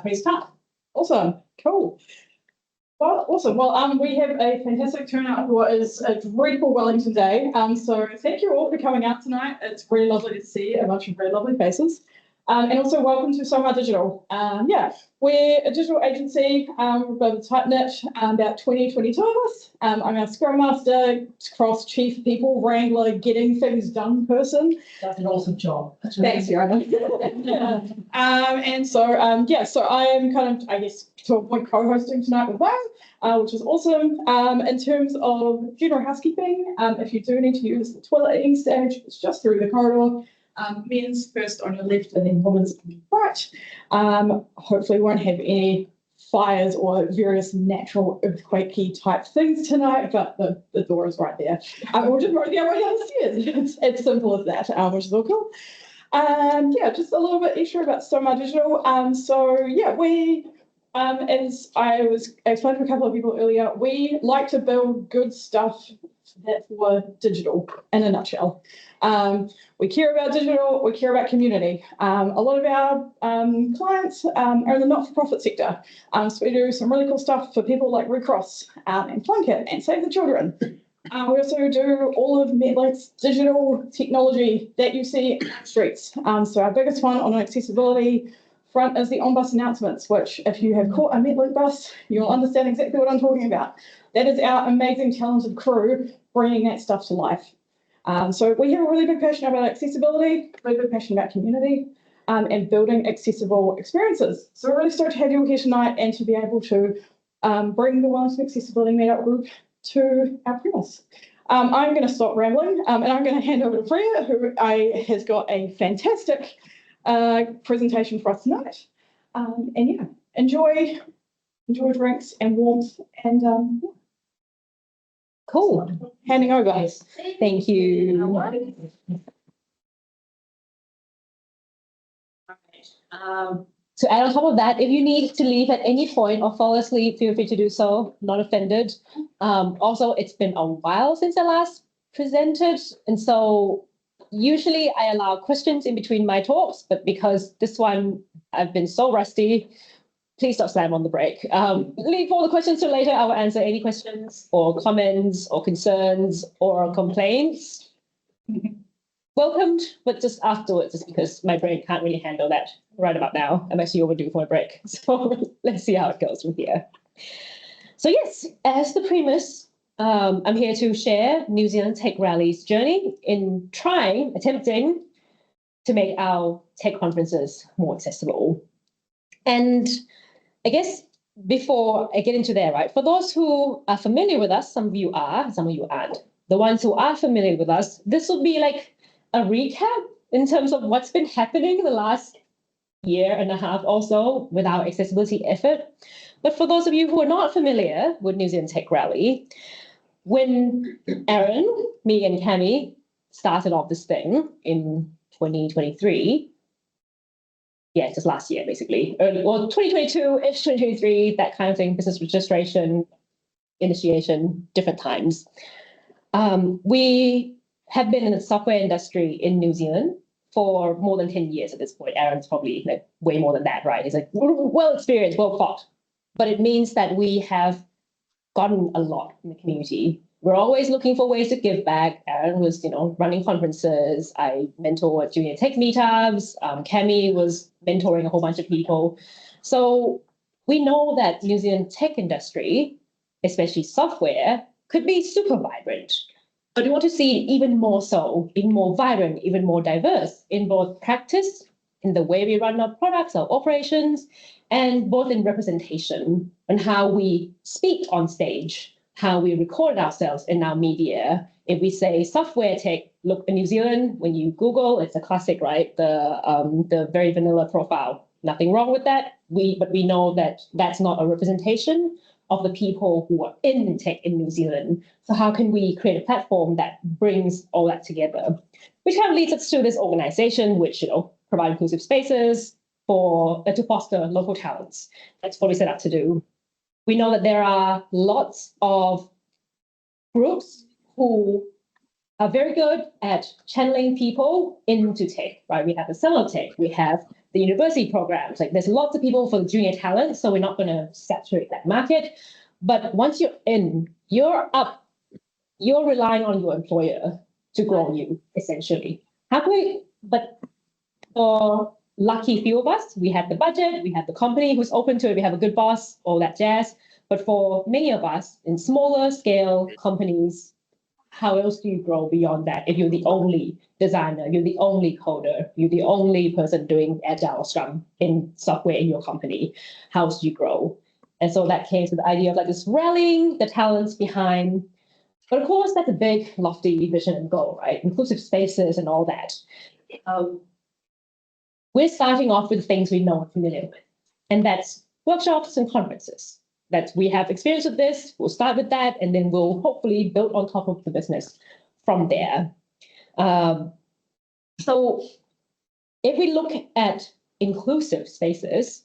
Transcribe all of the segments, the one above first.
Please start. Awesome. Cool. Well, awesome. Well, we have a fantastic turnout for what is a dreadful Wellington Day. So thank you all for coming out tonight. It's really lovely to see a bunch of very lovely faces. And also welcome to Soma Digital. We're a digital agency, we're tight-knit, about 22 of us. I'm our Scrum Master, cross Chief People Wrangler, getting things done person. That's an awesome job. Thanks, Fiona. So I am kind of, I guess, to a point co-hosting tonight with Wayne, which is awesome. In terms of general housekeeping, if you do need to use the toilet at any stage, it's just through the corridor. Men's first on your left and then women's on your right. Hopefully we won't have any fires or various natural earthquakey type things tonight, but the door is right there. We'll just run our way down the stairs. It's simple as that, which is all cool. Just a little bit extra about Soma Digital. We, as I explained to a couple of people earlier, we like to build good stuff for digital in a nutshell. We care about digital, we care about community. A lot of our clients are in the not-for-profit sector. So we do some really cool stuff for people like Red Cross and Plunkett and Save the Children. We also do all of MetLink's digital technology that you see in the streets. So our biggest one on accessibility front is the on-bus announcements, which if you have caught a MetLink bus, you'll understand exactly what I'm talking about. That is our amazing, talented crew bringing that stuff to life. So we have a really big passion about accessibility, really big passion about community, and building accessible experiences. So we're really stoked to have you all here tonight and to be able to bring the Wellington Accessibility Meetup Group to our premise. I'm going to stop rambling and I'm going to hand over to Freya, who has got a fantastic presentation for us tonight. Enjoy drinks and warmth and Cool. Handing over. Yes. Thank you. To add on top of that, if you need to leave at any point or fall asleep, feel free to do so. Not offended. Also, it's been a while since I last presented, and so usually I allow questions in between my talks, but because this one I've been so rusty, please don't slam on the brake. Leave all the questions till later. I will answer any questions or comments or concerns or complaints. Welcomed, but just afterwards, just because my brain can't really handle that right about now. I'm actually overdue for a break. So let's see how it goes from here. So yes, as the premise, I'm here to share New Zealand Tech Rally's journey in attempting to make our tech conferences more accessible. And I guess before I get into there, right, for those who are familiar with us, some of you are, some of you aren't. The ones who are familiar with us, this will be like a recap in terms of what's been happening in the last year and a half or so with our accessibility effort. But for those of you who are not familiar with New Zealand Tech Rally, when Aaron, me and Cami started off this thing in 2023, just last year, basically. 2022-ish, 2023, that kind of thing, business registration, initiation, different times. We have been in the software industry in New Zealand for more than 10 years at this point. Aaron's probably like way more than that, right? He's like well experienced, well fought. But it means that we have gotten a lot in the community. We're always looking for ways to give back. Aaron was, running conferences. I mentor junior tech meetups. Cami was mentoring a whole bunch of people. So we know that New Zealand tech industry, especially software, could be super vibrant. But we want to see it even more so, even more vibrant, even more diverse in both practice, in the way we run our products, our operations, and both in representation and how we speak on stage, how we record ourselves in our media. If we say software tech, look in New Zealand, when you Google, it's a classic, right? The very vanilla profile. Nothing wrong with that. But we know that that's not a representation of the people who are in tech in New Zealand. So how can we create a platform that brings all that together? Which kind of leads us to this organization, which, provide inclusive spaces to foster local talents. That's what we set out to do. We know that there are lots of groups who are very good at channeling people into tech, right? We have the Cello Tech, we have the university programs. Like there's lots of people for the junior talent, so we're not going to saturate that market. But once you're in, you're up, you're relying on your employer to grow you, essentially. How can we, but for lucky few of us, we have the budget, we have the company who's open to it, we have a good boss, all that jazz. But for many of us in smaller scale companies, how else do you grow beyond that? If you're the only designer, you're the only coder, you're the only person doing Agile or Scrum in software in your company, how else do you grow? And so that came to the idea of like this rallying the talents behind. But of course, that's a big, lofty vision and goal, right? Inclusive spaces and all that. We're starting off with things we know and familiar with, and that's workshops and conferences. That we have experience with this, we'll start with that, and then we'll hopefully build on top of the business from there. So if we look at inclusive spaces,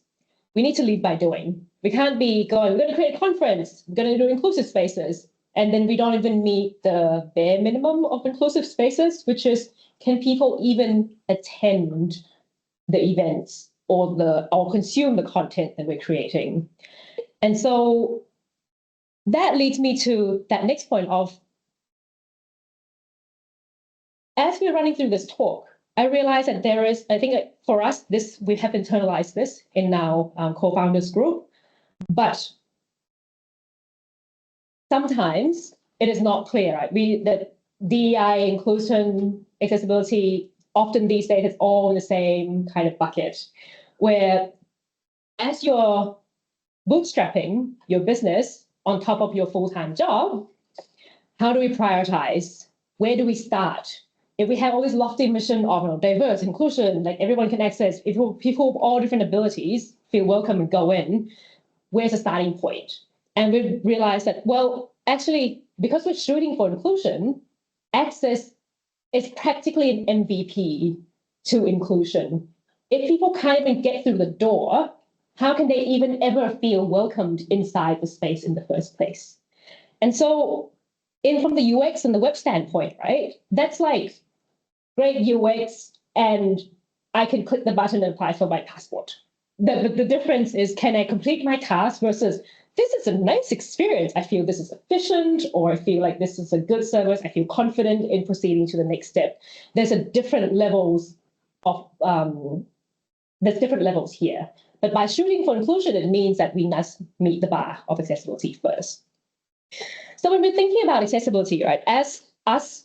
we need to lead by doing. We can't be going, we're going to create a conference, we're going to do inclusive spaces, and then we don't even meet the bare minimum of inclusive spaces, which is, can people even attend the events or consume the content that we're creating? And so that leads me to that next point of, as we're running through this talk, I realized that there is, I think for us, we have internalized this in our co-founders group, but sometimes it is not clear, right? That DEI, inclusion, accessibility, often these days it's all in the same kind of bucket, where as you're bootstrapping your business on top of your full-time job, how do we prioritize? Where do we start? If we have all this lofty mission of diverse inclusion, like everyone can access, if people of all different abilities feel welcome and go in, where's the starting point? And we realized that, well, actually, because we're shooting for inclusion, access is practically an MVP to inclusion. If people can't even get through the door, how can they even ever feel welcomed inside the space in the first place? And so from the UX and the web standpoint, right, that's like great UX and I can click the button and apply for my passport. The difference is, can I complete my task versus this is a nice experience. I feel this is efficient, or I feel like this is a good service. I feel confident in proceeding to the next step. There's different levels here. But by shooting for inclusion, it means that we must meet the bar of accessibility first. So when we're thinking about accessibility, right, as us,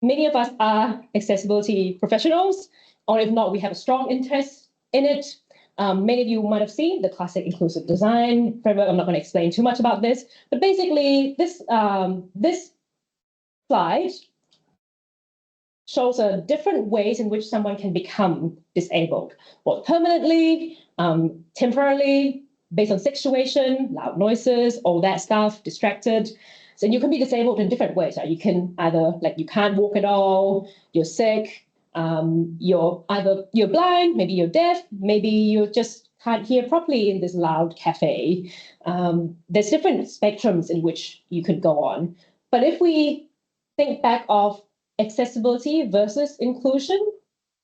many of us are accessibility professionals, or if not, we have a strong interest in it. Many of you might have seen the classic inclusive design framework. I'm not going to explain too much about this, but basically this slide shows different ways in which someone can become disabled, both permanently, temporarily, based on situation, loud noises, all that stuff, distracted. So you can be disabled in different ways. Right? You can either, like, you can't walk at all, you're sick, you're blind, maybe you're deaf, maybe you just can't hear properly in this loud cafe. There's different spectrums in which you could go on. But if we think back of accessibility versus inclusion,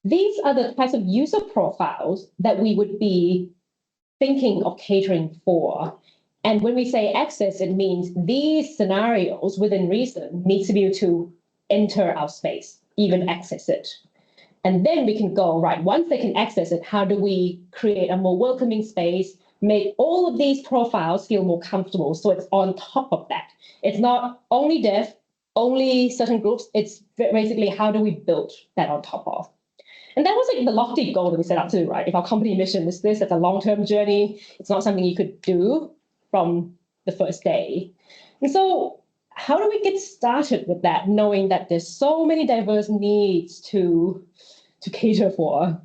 these are the types of user profiles that we would be thinking of catering for. And when we say access, it means these scenarios within reason needs to be able to enter our space, even access it. And then we can go, right, once they can access it, how do we create a more welcoming space, make all of these profiles feel more comfortable? So it's on top of that. It's not only deaf, only certain groups. It's basically, how do we build that on top of? And that was like the lofty goal that we set out to do, right? If our company mission is this, it's a long-term journey. It's not something you could do from the first day. And so how do we get started with that, knowing that there's so many diverse needs to cater for?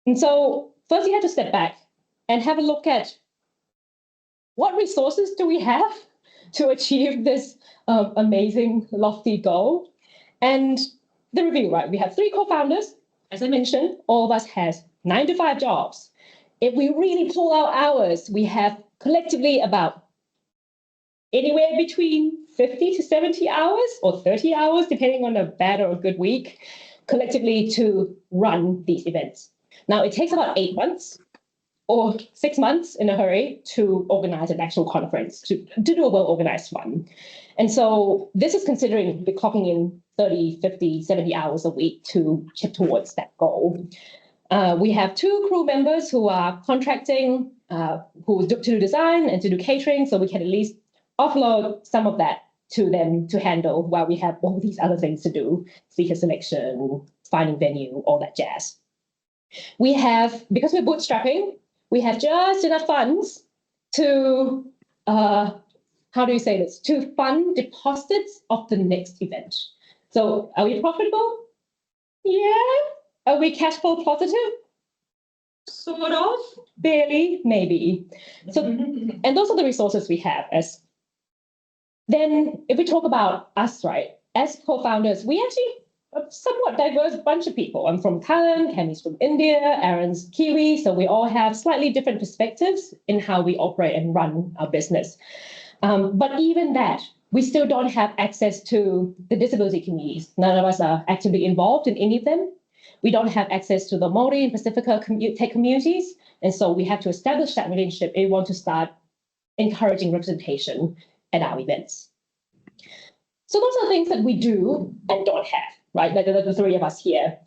And so first you have to step back and have a look at what resources do we have to achieve this amazing, lofty goal. And the review, right? We have 3 co-founders. As I mentioned, all of us has 9 to 5 jobs. If we really pull our hours, we have collectively about anywhere between 50 to 70 hours or 30 hours, depending on a bad or a good week, collectively to run these events. Now, it takes about 8 months or 6 months in a hurry to organize an actual conference, to do a well-organized one. And so this is considering we're clocking in 30, 50, 70 hours a week to chip towards that goal. We have 2 crew members who are contracting, who do to do design and to do catering, so we can at least offload some of that to them to handle while we have all these other things to do, speaker selection, finding venue, all that jazz. We have, because we're bootstrapping, we have just enough funds to, how do you say this, to fund deposits of the next event. So are we profitable? Yeah. Are we cash flow positive? Sort of, barely, maybe. So, and those are the resources we have. As then, if we talk about us, right, as co-founders, we actually a somewhat diverse bunch of people. I'm from Thailand, Cammie's from India, Aaron's Kiwi, so we all have slightly different perspectives in how we operate and run our business. But even that, we still don't have access to the disability communities. None of us are actively involved in any of them. We don't have access to the Māori and Pacifica tech communities. And so we have to establish that relationship if we want to start encouraging representation at our events. So those are things that we do and don't have, right? Like the 3 of us here.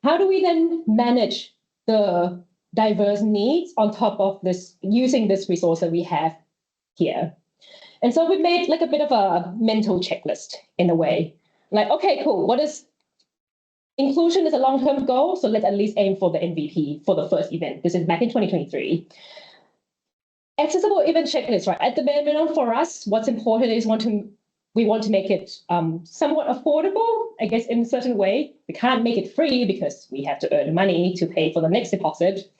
How do we then manage the diverse needs on top of this, using this resource that we have here? And so we made like a bit of a mental checklist in a way. Like, okay, cool. What is inclusion is a long-term goal, so let's at least aim for the MVP for the first event. This is back in 2023. Accessible event checklist, right? At the minimum for us, what's important is we want to make it somewhat affordable, I guess, in a certain way. We can't make it free because we have to earn money to pay for the next deposit,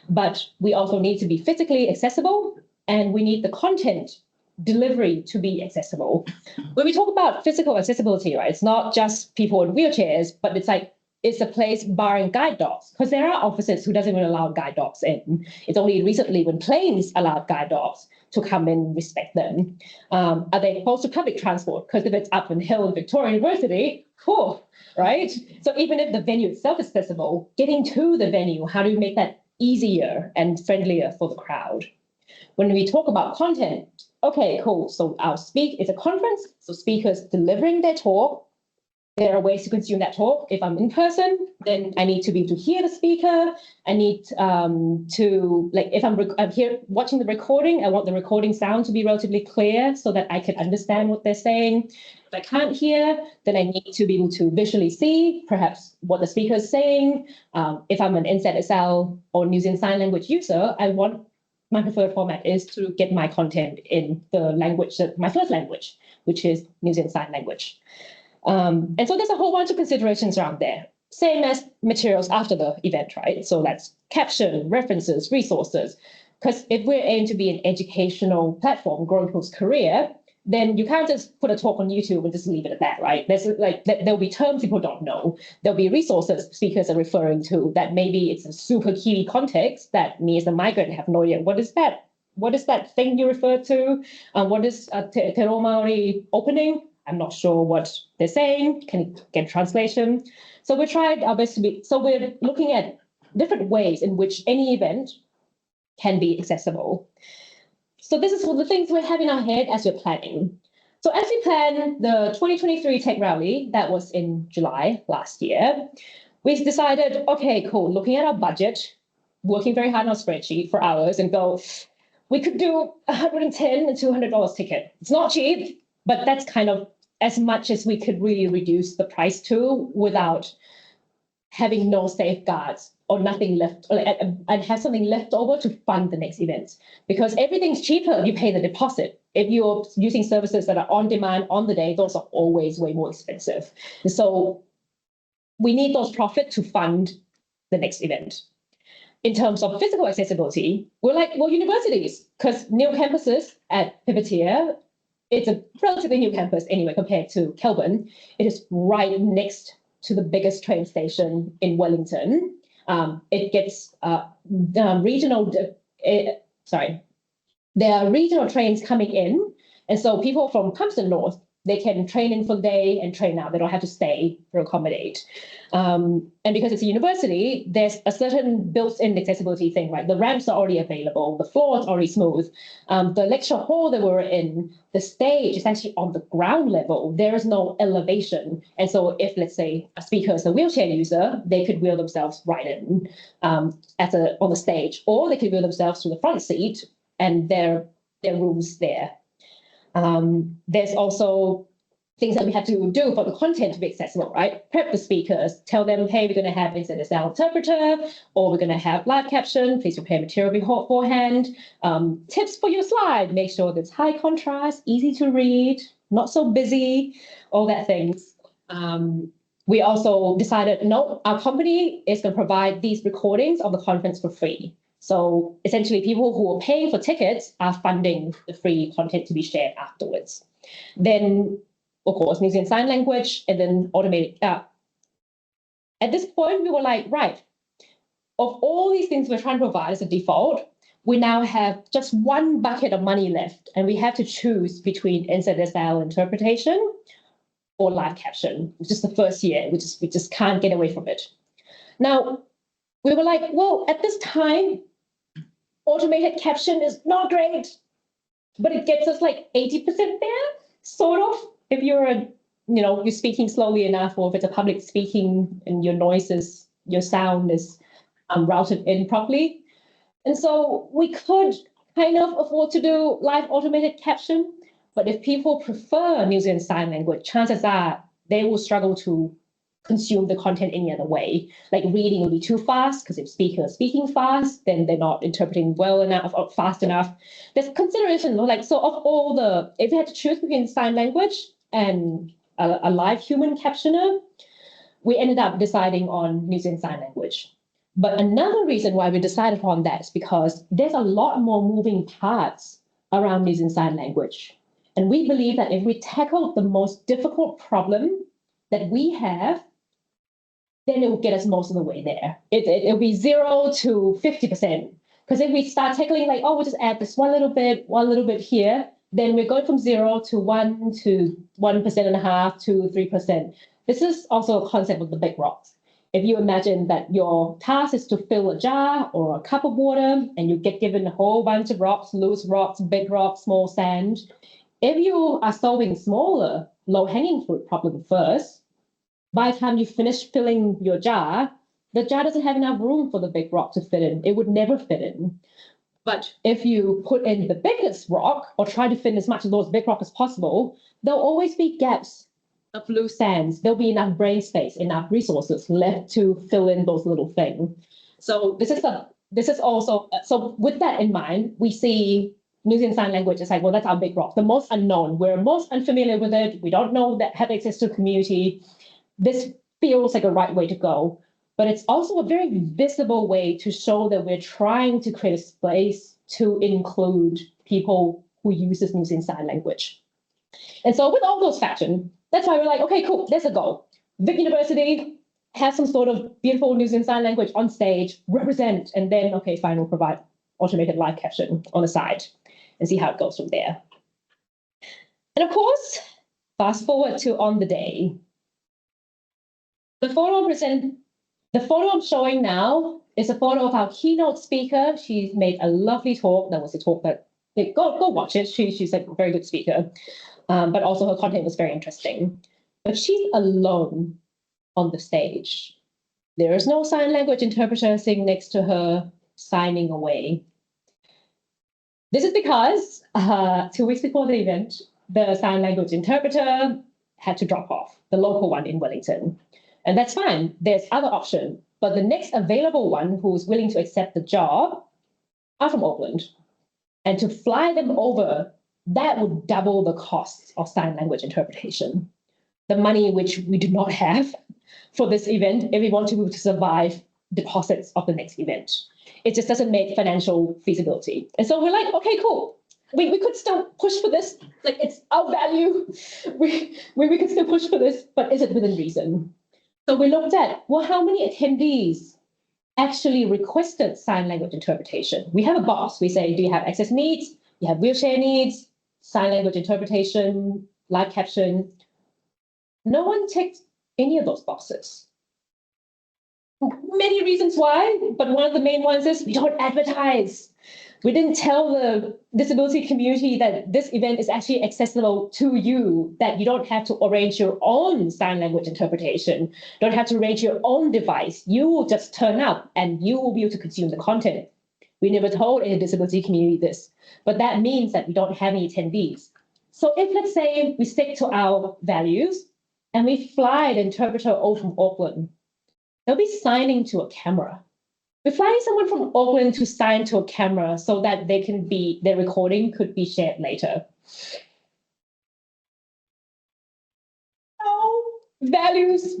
but we also need to be physically accessible, and we need the content delivery to be accessible. When we talk about physical accessibility, right, it's not just people in wheelchairs, but it's like, it's a place barring guide dogs, because there are offices who doesn't even allow guide dogs in. It's only recently when planes allowed guide dogs to come in and respect them. Are they opposed to public transport? Because if it's up in Hill and Victoria University, cool, right? So even if the venue itself is accessible, getting to the venue, how do we make that easier and friendlier for the crowd? When we talk about content, okay, cool. So our speak is a conference, so speakers delivering their talk. There are ways to consume that talk. If I'm in person, then I need to be able to hear the speaker. I need to, like, if I'm here watching the recording, I want the recording sound to be relatively clear so that I can understand what they're saying. If I can't hear, then I need to be able to visually see perhaps what the speaker is saying. If I'm an NZSL or New Zealand Sign Language user, my preferred format is to get my content in the language, my first language, which is New Zealand Sign Language. And so there's a whole bunch of considerations around there. Same as materials after the event, right? So that's caption, references, resources. Because if we're aimed to be an educational platform growing people's career, then you can't just put a talk on YouTube and just leave it at that, right? There'll be terms people don't know. There'll be resources speakers are referring to that maybe it's a super Kiwi context that me as a migrant have no idea. What is that? What is that thing you refer to? What is a Te Reo Māori opening? I'm not sure what they're saying. Can you get translation? So we tried our best to be, so we're looking at different ways in which any event can be accessible. So this is one of the things we have in our head as we're planning. So as we plan the 2023 Tech Rally, that was in July last year, we decided, okay, cool, looking at our budget, working very hard on our spreadsheet for hours and go, we could do $110 and $200 ticket. It's not cheap, but that's kind of as much as we could really reduce the price to without having no safeguards or nothing left, and have something left over to fund the next event. Because everything's cheaper if you pay the deposit. If you're using services that are on demand on the day, those are always way more expensive. And so we need those profits to fund the next event. In terms of physical accessibility, we're like, well, universities, because new campuses at Pivotier, it's a relatively new campus anyway compared to Kelburn. It is right next to the biggest train station in Wellington. It gets there are regional trains coming in. And so people from Palmerston North, they can train in for the day and train out. They don't have to stay to accommodate. And because it's a university, there's a certain built-in accessibility thing, right? The ramps are already available, the floor is already smooth. The lecture hall that we're in, the stage is actually on the ground level. There is no elevation. And so if, let's say, a speaker is a wheelchair user, they could wheel themselves right in on the stage, or they could wheel themselves to the front seat and their room's there. There's also things that we have to do for the content to be accessible, right? Prep the speakers, tell them, hey, we're going to have NZSL interpreter, or we're going to have live caption. Please prepare material beforehand. Tips for your slide, make sure that it's high contrast, easy to read, not so busy, all that things. We also decided, no, our company is going to provide these recordings of the conference for free. So essentially, people who are paying for tickets are funding the free content to be shared afterwards. Then, of course, New Zealand Sign Language, and then automated. At this point, we were like, right, of all these things we're trying to provide as a default, we now have just one bucket of money left, and we have to choose between NZSL interpretation or live caption, which is the first year. We just can't get away from it. Now, we were like, well, at this time, automated caption is not great, but it gets us like 80% there, sort of. If you're you're speaking slowly enough, or if it's a public speaking and your sound is routed in properly. And so we could kind of afford to do live automated caption, but if people prefer New Zealand Sign Language, chances are they will struggle to consume the content any other way. Like reading will be too fast, because if speakers are speaking fast, then they're not interpreting well enough or fast enough. There's consideration, like, so of all if you had to choose between sign language and a live human captioner, we ended up deciding on New Zealand Sign Language. But another reason why we decided on that is because there's a lot more moving parts around New Zealand Sign Language. And we believe that if we tackle the most difficult problem that we have, then it will get us most of the way there. It'll be 0 to 50%. Because if we start tackling like, oh, we'll just add this one little bit here, then we're going from 0 to 1 to 1.5% to 3%. This is also a concept of the big rocks. If you imagine that your task is to fill a jar or a cup of water, and you get given a whole bunch of rocks, loose rocks, big rocks, small sand. If you are solving smaller, low-hanging fruit problem first, by the time you finish filling your jar, the jar doesn't have enough room for the big rock to fit in. It would never fit in. But if you put in the biggest rock, or try to fit in as much of those big rocks as possible, there'll always be gaps of loose sands. There'll be enough brain space, enough resources left to fill in those little things. So this is also, so with that in mind, we see New Zealand Sign Language is like, well, that's our big rock, the most unknown. We're most unfamiliar with it. We don't know that have access to the community. This feels like a right way to go, but it's also a very visible way to show that we're trying to create a space to include people who use this New Zealand Sign Language. And so with all those factors, that's why we're like, okay, cool, there's a goal. Vic University has some sort of beautiful New Zealand Sign Language on stage, represent, and then, okay, fine, we'll provide automated live caption on the side and see how it goes from there. And of course, fast forward to on the day. The photo I'm showing now is a photo of our keynote speaker. She's made a lovely talk. That was a talk that, go watch it. She's a very good speaker, but also her content was very interesting. But she's alone on the stage. There is no sign language interpreter sitting next to her, signing away. This is because 2 weeks before the event, the sign language interpreter had to drop off, the local one in Wellington. And that's fine. There's other option. But the next available one who's willing to accept the job are from Auckland. And to fly them over, that would double the cost of sign language interpretation. The money which we do not have for this event if we want to be able to survive deposits of the next event. It just doesn't make financial feasibility. And so we're like, okay, cool. We could still push for this. Like, it's our value. We could still push for this, but is it within reason? So we looked at, well, how many attendees actually requested sign language interpretation? We have a box. We say, do you have access needs? You have wheelchair needs, sign language interpretation, live caption. No one ticked any of those boxes. Many reasons why, but one of the main ones is we don't advertise. We didn't tell the disability community that this event is actually accessible to you, that you don't have to arrange your own sign language interpretation, don't have to arrange your own device. You will just turn up and you will be able to consume the content. We never told any disability community this, but that means that we don't have any attendees. So if, let's say, we stick to our values and we fly the interpreter over from Auckland, they'll be signing to a camera. We're flying someone from Auckland to sign to a camera so that their recording could be shared later. So values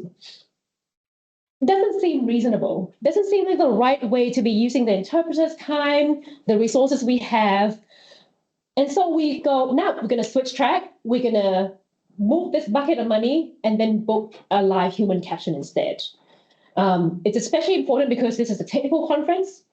doesn't seem reasonable. Doesn't seem like the right way to be using the interpreter's time, the resources we have. And so we go, now we're going to switch track. We're going to move this bucket of money and then book a live human caption instead. It's especially important because this is a technical conference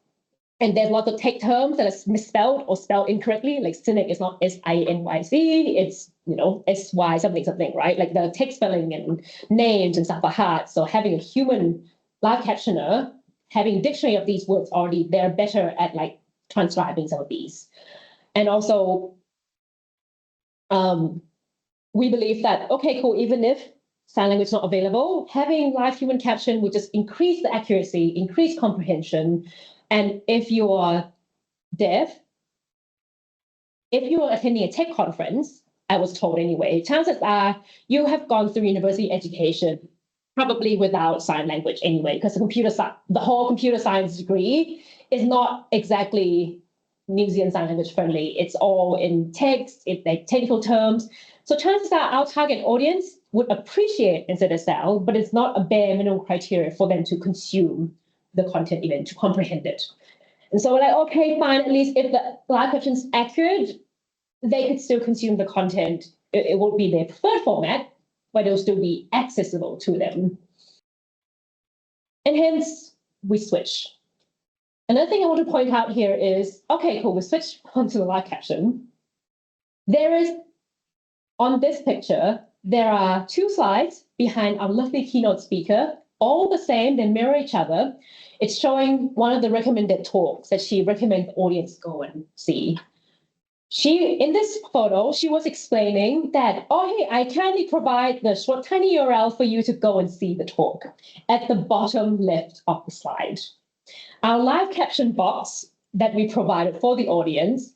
and there's lots of tech terms that are misspelled or spelled incorrectly. Like Cynic is not SINYC, it's, SY something, right? Like the text spelling and names and stuff are hard. So having a human live captioner, having a dictionary of these words already, they're better at like transcribing some of these. And also, we believe that, okay, cool, even if sign language is not available, having live human caption would just increase the accuracy, increase comprehension. And if you are deaf, if you are attending a tech conference, I was told anyway, chances are you have gone through university education, probably without sign language anyway, because the whole computer science degree is not exactly New Zealand Sign Language friendly. It's all in text, it's like technical terms. So chances are our target audience would appreciate NZSL, but it's not a bare minimum criteria for them to consume the content even, to comprehend it. And so we're like, okay, fine, at least if the live caption is accurate, they could still consume the content. It won't be their preferred format, but it'll still be accessible to them. And hence, we switch. Another thing I want to point out here is, okay, cool, we switched onto the live caption. There is, on this picture, there are two slides behind our lovely keynote speaker, all the same, they mirror each other. It's showing one of the recommended talks that she recommends the audience go and see. In this photo, she was explaining that, oh, hey, I kindly provide the short, tiny URL for you to go and see the talk at the bottom left of the slide. Our live caption box that we provided for the audience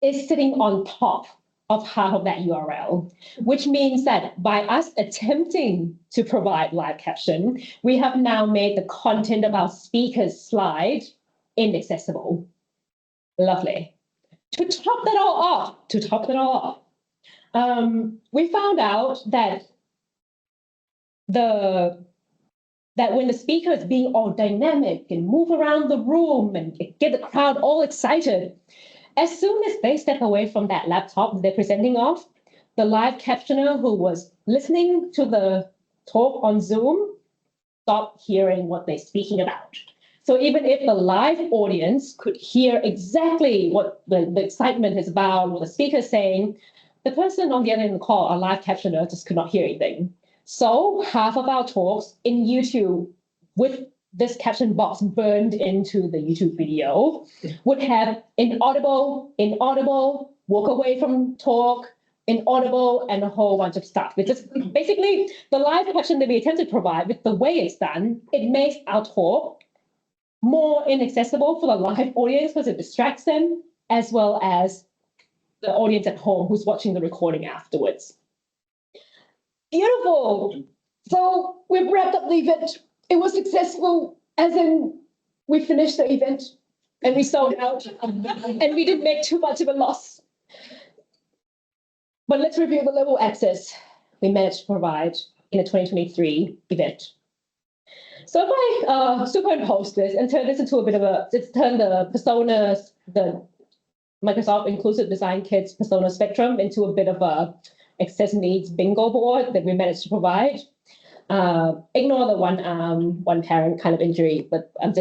is sitting on top of half of that URL, which means that by us attempting to provide live caption, we have now made the content of our speaker's slide inaccessible. Lovely. To top that all off, we found out that when the speaker is being all dynamic and move around the room and get the crowd all excited, as soon as they step away from that laptop they're presenting off, the live captioner who was listening to the talk on Zoom stopped hearing what they're speaking about. So even if the live audience could hear exactly what the excitement is about, what the speaker is saying, the person on the other end of the call, our live captioner, just could not hear anything. So half of our talks in YouTube with this caption box burned into the YouTube video would have inaudible, walk away from talk, inaudible, and a whole bunch of stuff. It's just basically the live caption that we attempted to provide with the way it's done, it makes our talk more inaccessible for the live audience because it distracts them, as well as the audience at home who's watching the recording afterwards. Beautiful. So we've wrapped up the event. It was successful, as in we finished the event and we sold out and we didn't make too much of a loss. But let's review the level of access we managed to provide in the 2023 event. So if I superimpose this and turn this into a bit of turn the personas, the Microsoft Inclusive Design Kit's persona spectrum into a bit of a access needs bingo board that we managed to provide. Ignore the one parent kind of injury, but I'm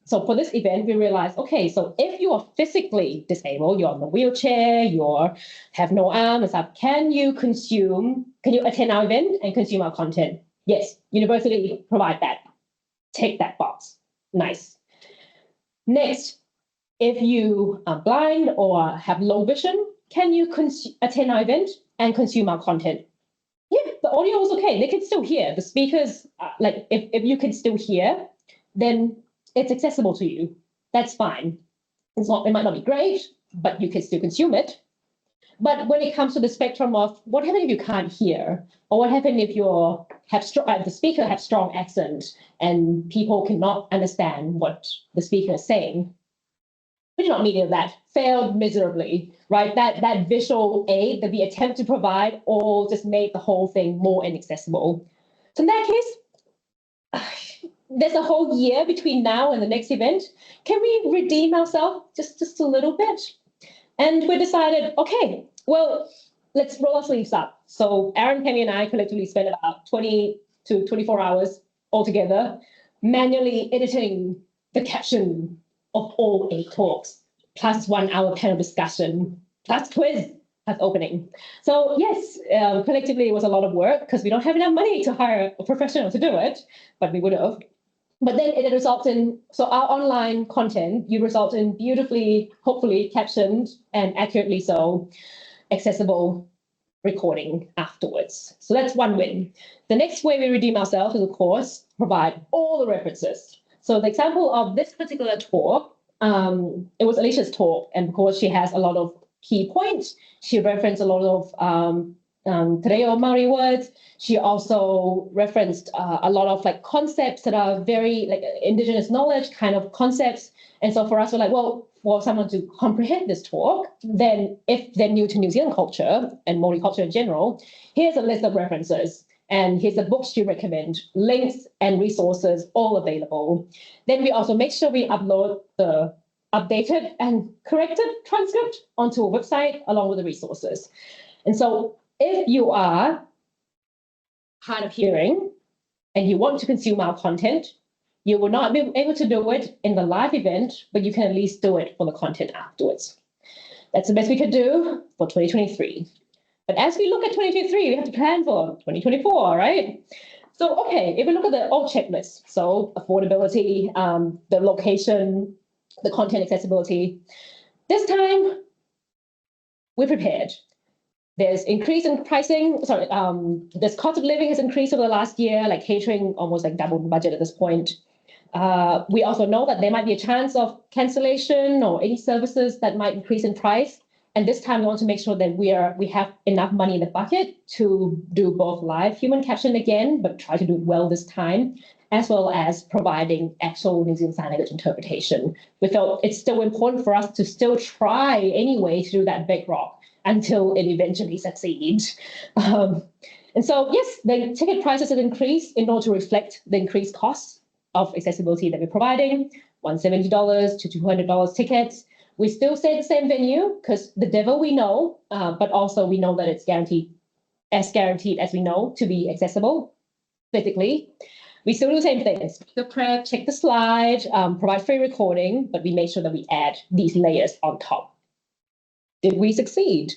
So for this event, we realized, okay, so if you are physically disabled, you're on the wheelchair, have no arm and stuff, can you attend our event and consume our content? Yes, university provide that. Take that box. Nice. Next, if you are blind or have low vision, can you attend our event and consume our content? Yeah, the audio is okay. They can still hear. The speakers, if you can still hear, then it's accessible to you. That's fine. It might not be great, but you can still consume it. But when it comes to the spectrum of what happens if you can't hear, or what happens if the speaker has strong accent and people cannot understand what the speaker is saying, we do not need any of that. Failed miserably, right? That visual aid that we attempt to provide all just made the whole thing more inaccessible. So in that case, there's a whole year between now and the next event. Can we redeem ourselves just a little bit? And we decided, okay, well, let's roll our sleeves up. So Aaron, Kemi, and I collectively spent about 20 to 24 hours altogether manually editing the caption of all 8 talks, plus 1 hour panel discussion, plus quiz, plus opening. So yes, collectively it was a lot of work because we don't have enough money to hire a professional to do it, but we would have. But then it results in, so our online content, you result in beautifully, hopefully captioned and accurately so, accessible recording afterwards. So that's one win. The next way we redeem ourselves is, of course, provide all the references. So the example of this particular talk, it was Alicia's talk, and because she has a lot of key points, she referenced a lot of Te Reo Māori words. She also referenced a lot of concepts that are very Indigenous knowledge kind of concepts. And so for us, we're like, well, for someone to comprehend this talk, then if they're new to New Zealand culture and Māori culture in general, here's a list of references. And here's the books you recommend, links and resources, all available. Then we also make sure we upload the updated and corrected transcript onto a website along with the resources. And so if you are hard of hearing and you want to consume our content, you will not be able to do it in the live event, but you can at least do it for the content afterwards. That's the best we could do for 2023. But as we look at 2023, we have to plan for 2024, right? So, okay, if we look at the old checklist, so affordability, the location, the content accessibility, this time we're prepared. There's increase in pricing, this cost of living has increased over the last year, catering almost doubled the budget at this point. We also know that there might be a chance of cancellation or any services that might increase in price. And this time we want to make sure that we have enough money in the bucket to do both live human caption again, but try to do it well this time, as well as providing actual New Zealand Sign Language interpretation. We felt it's still important for us to still try anyway to do that big rock until it eventually succeeds. And so, yes, the ticket prices have increased in order to reflect the increased costs of accessibility that we're providing, $170 to $200 tickets. We still stay at the same venue because the devil we know, but also we know that it's guaranteed as we know to be accessible physically. We still do the same thing. Speaker prep, check the slide, provide free recording, but we make sure that we add these layers on top. Did we succeed?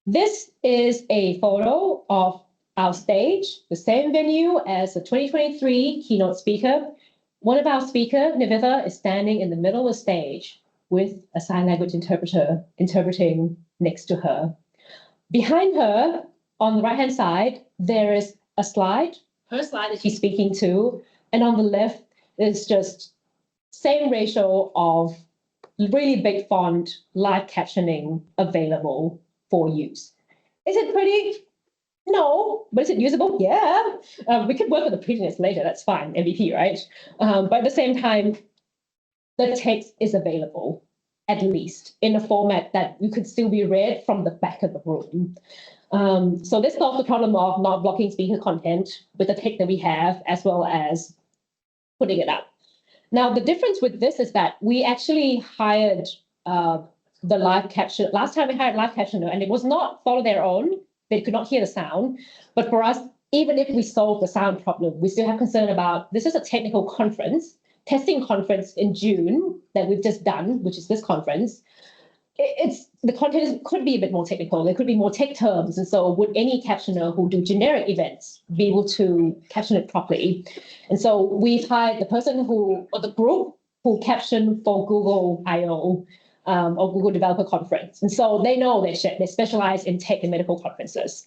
This is a photo of our stage, the same venue as the 2023 keynote speaker. One of our speakers, Nivetha, is standing in the middle of the stage with a sign language interpreter interpreting next to her. Behind her, on the right-hand side, there is a slide, her slide that she's speaking to, and on the left is just same ratio of really big font, live captioning available for use. Is it pretty? No, but is it usable? Yeah. We could work with the prettiness later. That's fine, MVP, right? But at the same time, the text is available, at least in a format that you could still be read from the back of the room. So this solves the problem of not blocking speaker content with the text that we have, as well as putting it up. Now, the difference with this is that we actually hired the live caption. Last time we hired live captioner, and it was not follow their own. They could not hear the sound. But for us, even if we solve the sound problem, we still have concern about this is a technical conference, testing conference in June that we've just done, which is this conference. It's the content could be a bit more technical. There could be more tech terms. And so would any captioner who do generic events be able to caption it properly? And so we've hired the person or the group who captioned for Google I/O or Google Developer Conference. And so they know they specialize in tech and medical conferences.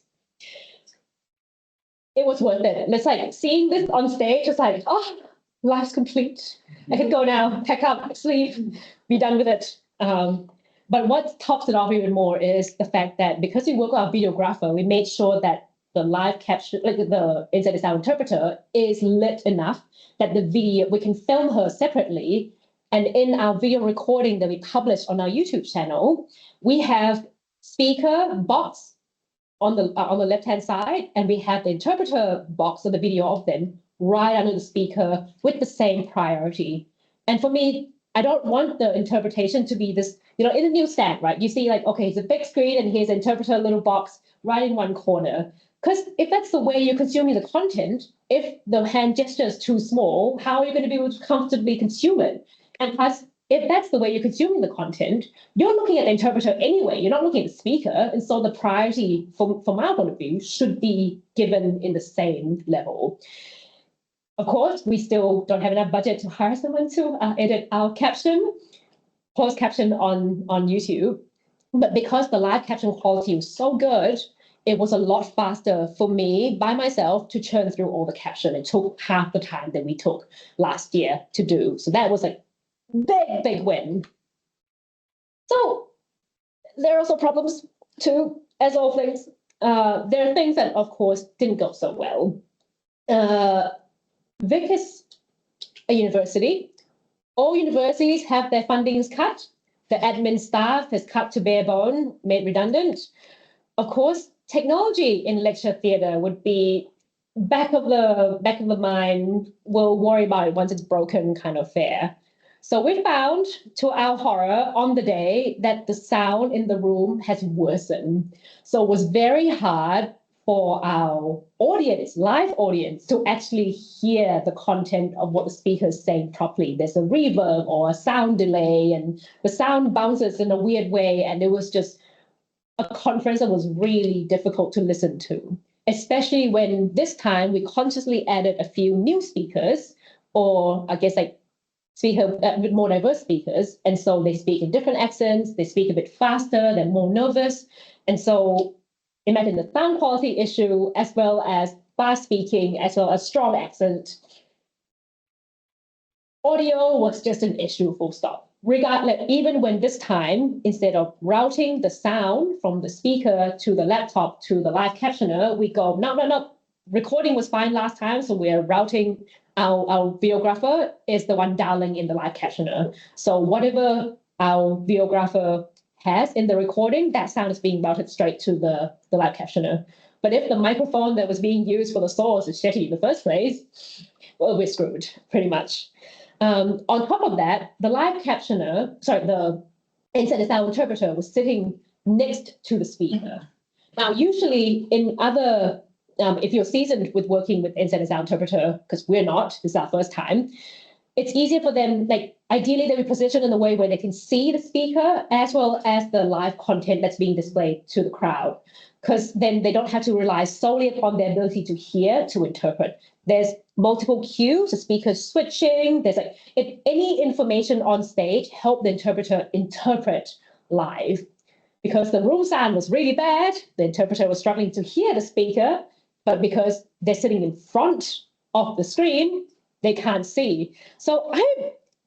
It was worth it. And it's like seeing this on stage, it's like, oh, life's complete. I can go now, pack up, sleep, be done with it. But what tops it off even more is the fact that because we work with our videographer, we made sure that the live caption, like the NZ Sound interpreter, is lit enough that the video, we can film her separately. And in our video recording that we publish on our YouTube channel, we have speaker box on the left-hand side, and we have the interpreter box of the video of them right under the speaker with the same priority. And for me, I don't want the interpretation to be this, in the newsstand, right? You see like, okay, it's a big screen and here's an interpreter little box right in one corner. Because if that's the way you're consuming the content, if the hand gesture is too small, how are you going to be able to comfortably consume it? And plus, if that's the way you're consuming the content, you're looking at the interpreter anyway. You're not looking at the speaker. And so the priority from our point of view should be given in the same level. Of course, we still don't have enough budget to hire someone to edit our caption, closed caption on YouTube. But because the live caption quality was so good, it was a lot faster for me by myself to churn through all the caption. It took half the time that we took last year to do. So that was a big, big win. So there are also problems too, as all things. There are things that, of course, didn't go so well. Vic is a university. All universities have their fundings cut. The admin staff is cut to bare bone, made redundant. Of course, technology in lecture theatre would be back of the mind. We'll worry about it once it's broken kind of fare. So we found, to our horror, on the day that the sound in the room has worsened. So it was very hard for our audience, live audience, to actually hear the content of what the speaker is saying properly. There's a reverb or a sound delay, and the sound bounces in a weird way. And it was just a conference that was really difficult to listen to, especially when this time we consciously added a few new speakers, or I guess like a bit more diverse speakers. And so they speak in different accents, they speak a bit faster, they're more nervous. And so imagine the sound quality issue, as well as fast speaking, as well as strong accent. Audio was just an issue, full stop. Regardless, even when this time, instead of routing the sound from the speaker to the laptop to the live captioner, we go, no, recording was fine last time, so we're routing our videographer is the one dialing in the live captioner. So whatever our videographer has in the recording, that sound is being routed straight to the live captioner. But if the microphone that was being used for the source is shitty in the first place, well, we're screwed, pretty much. On top of that, the live captioner, the NZ Sound interpreter was sitting next to the speaker. Now, usually in other, if you're seasoned with working with NZ Sound interpreter, because we're not, this is our first time, it's easier for them, like ideally they be positioned in a way where they can see the speaker as well as the live content that's being displayed to the crowd, because then they don't have to rely solely upon their ability to hear to interpret. There's multiple cues, the speaker's switching, there's like, if any information on stage help the interpreter interpret live. Because the room sound was really bad, the interpreter was struggling to hear the speaker, but because they're sitting in front of the screen, they can't see. So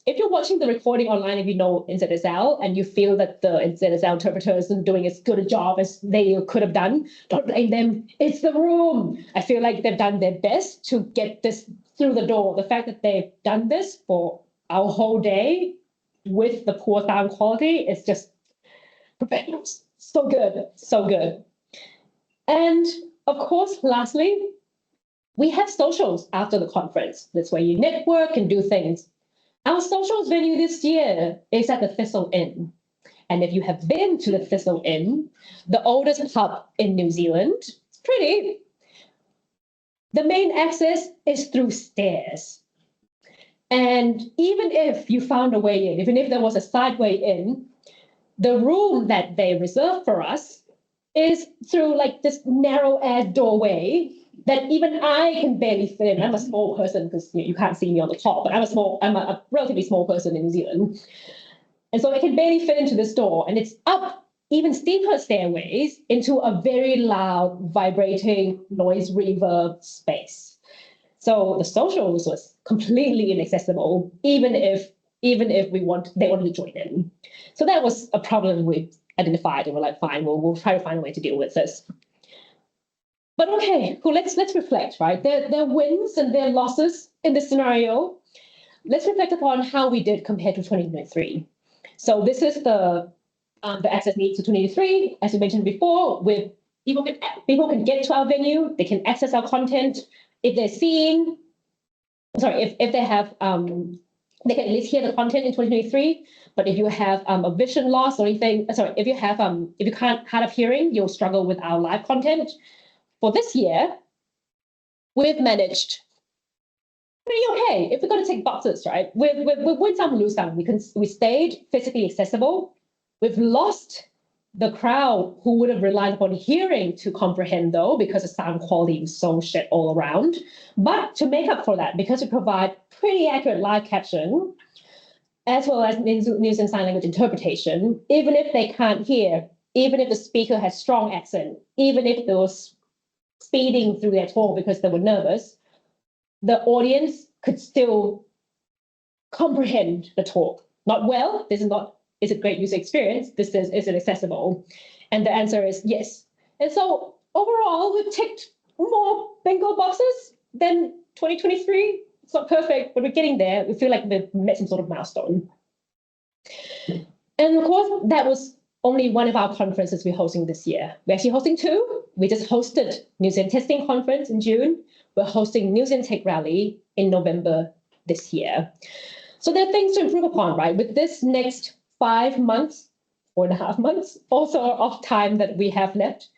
if you're watching the recording online, if you know NZSL and you feel that the NZSL interpreter isn't doing as good a job as they could have done, don't blame them. It's the room. I feel like they've done their best to get this through the door. The fact that they've done this for our whole day with the poor sound quality is just professional. So good, so good. And of course, lastly, we have socials after the conference. That's where you network and do things. Our socials venue this year is at the Thistle Inn. And if you have been to the Thistle Inn, the oldest pub in New Zealand, it's pretty. the main access is through stairs. And even if you found a way in, even if there was a side way in, the room that they reserved for us is through like this narrow ass doorway that even I can barely fit in. I'm a small person because you can't see me on the top, but I'm a relatively small person in New Zealand. And so I can barely fit into this door, and it's up even steeper stairways into a very loud, vibrating noise reverb space. So the socials was completely inaccessible, even if they wanted to join in. So that was a problem we identified, and we're like, fine, we'll try to find a way to deal with this. But okay, cool. Let's reflect, right? There are wins and there are losses in this scenario. Let's reflect upon how we did compared to 2023. So this is the access needs to 2023, as we mentioned before. With people can get to our venue, they can access our content. If they're seeing, if they have they can at least hear the content in 2023. But if you have a vision loss or anything, if you can't hard of hearing, you'll struggle with our live content. For this year, we've managed pretty okay. If we're going to take boxes, right? We've win some, lose some. We stayed physically accessible. We've lost the crowd who would have relied upon hearing to comprehend, though, because the sound quality is so shit all around. But to make up for that, because we provide pretty accurate live caption, as well as news and sign language interpretation, even if they can't hear, even if the speaker has strong accent, even if they were speeding through their talk because they were nervous, the audience could still comprehend the talk. Not well, this is a great user experience. Is it accessible? And the answer is yes. And so overall, we've ticked more bingo boxes than 2023. It's not perfect, but we're getting there. We feel like we've met some sort of milestone. And of course, that was only one of our conferences we're hosting this year. We're actually hosting two. We just hosted New Zealand Testing Conference in June. We're hosting New Zealand Tech Rally in November this year. So there are things to improve upon, right? With this next 5 months, 4.5 months also of time that we have left,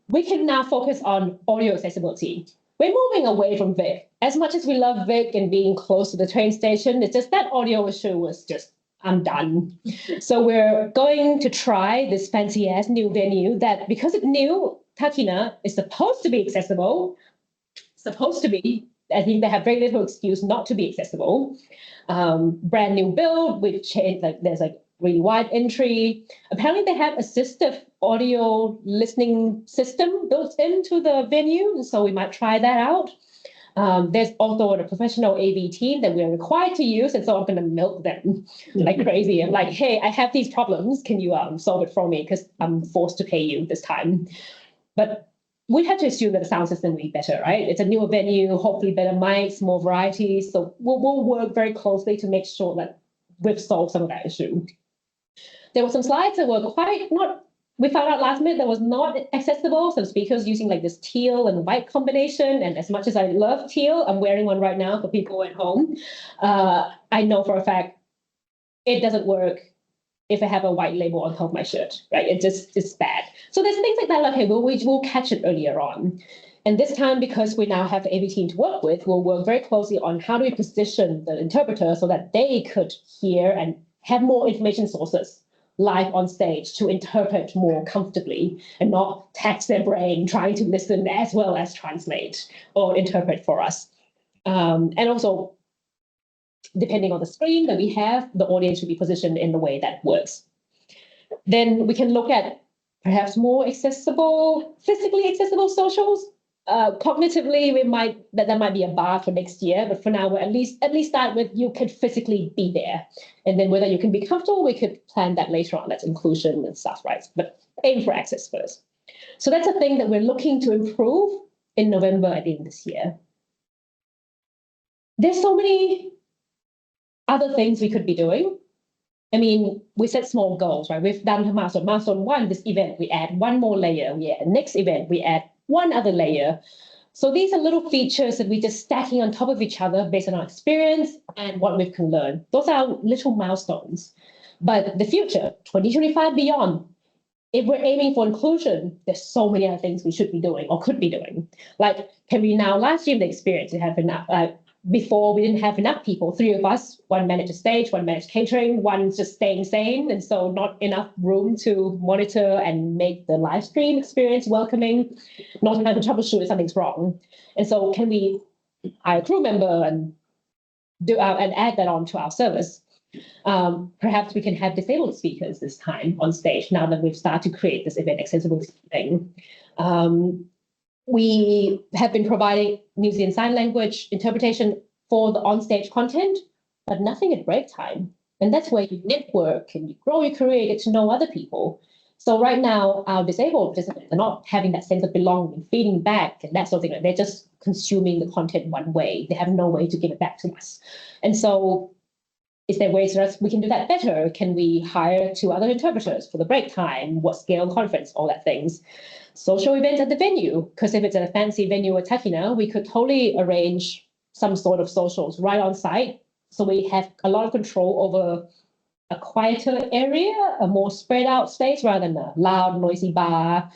we can now focus on audio accessibility. We're moving away from Vic. As much as we love Vic and being close to the train station, it's just that audio issue was just, I'm done. So we're going to try this fancy ass new venue that, because it's new, Takina is supposed to be accessible, I think they have very little excuse not to be accessible. Brand new build, we've changed, there's really wide entry. Apparently they have assistive audio listening system built into the venue, so we might try that out. There's also a professional AV team that we're required to use, and so I'm going to milk them like crazy. I'm like, hey, I have these problems. Can you solve it for me? Because I'm forced to pay you this time. But we had to assume that the sound system will be better, right? It's a newer venue, hopefully better mics, more variety. So we'll work very closely to make sure that we've solved some of that issue. There were some slides that were we found out last minute that was not accessible. Some speakers using like this teal and white combination. And as much as I love teal, I'm wearing one right now for people at home. I know for a fact it doesn't work if I have a white label on top of my shirt, right? It's bad. So there's things like that, okay, we'll catch it earlier on. And this time, because we now have the AV team to work with, we'll work very closely on how do we position the interpreter so that they could hear and have more information sources live on stage to interpret more comfortably and not tax their brain trying to listen as well as translate or interpret for us. And also, depending on the screen that we have, the audience should be positioned in the way that works. Then we can look at perhaps more accessible, physically accessible socials. Cognitively, that might be a bar for next year, but for now, we're at least start with you can physically be there. And then whether you can be comfortable, we could plan that later on. That's inclusion and stuff, right? But aim for access first. So that's a thing that we're looking to improve in November at the end of this year. There's so many other things we could be doing. I mean, we set small goals, right? We've done milestone. Milestone 1, this event, we add one more layer. Next event, we add one other layer. So these are little features that we're just stacking on top of each other based on our experience and what we can learn. Those are little milestones. But the future, 2025 beyond, if we're aiming for inclusion, there's so many other things we should be doing or could be doing. Like, can we now live stream the experience? We have enough, before we didn't have enough people, 3 of us, one managed a stage, one managed catering, one's just staying sane. And so not enough room to monitor and make the live stream experience welcoming, not time to troubleshoot if something's wrong. And so can we hire a crew member and do and add that on to our service? Perhaps we can have disabled speakers this time on stage now that we've started to create this event accessibility thing. We have been providing New Zealand Sign Language interpretation for the onstage content, but nothing at break time. And that's where you network and you grow your career, get to know other people. So right now, our disabled participants are not having that sense of belonging, feeding back and that sort of thing. They're just consuming the content one way. They have no way to give it back to us. And so is there ways that we can do that better? Can we hire 2 other interpreters for the break time? What scale conference? All that things. Social events at the venue, because if it's a fancy venue at Takina, we could totally arrange some sort of socials right on site. So we have a lot of control over a quieter area, a more spread out space rather than a loud, noisy bar,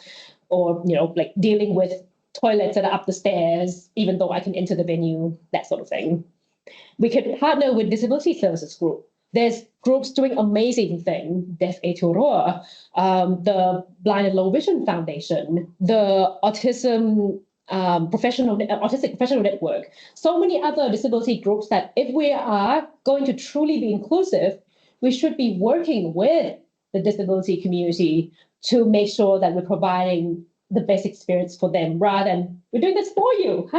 or, you know, like dealing with toilets that are up the stairs, even though I can enter the venue, that sort of thing. We could partner with Disability Services Group. There's groups doing amazing things, Deaf Aotearoa, the Blind and Low Vision Foundation, the Autistic Professional Network, so many other disability groups that if we are going to truly be inclusive, we should be working with the disability community to make sure that we're providing the best experience for them rather than we're doing this for you,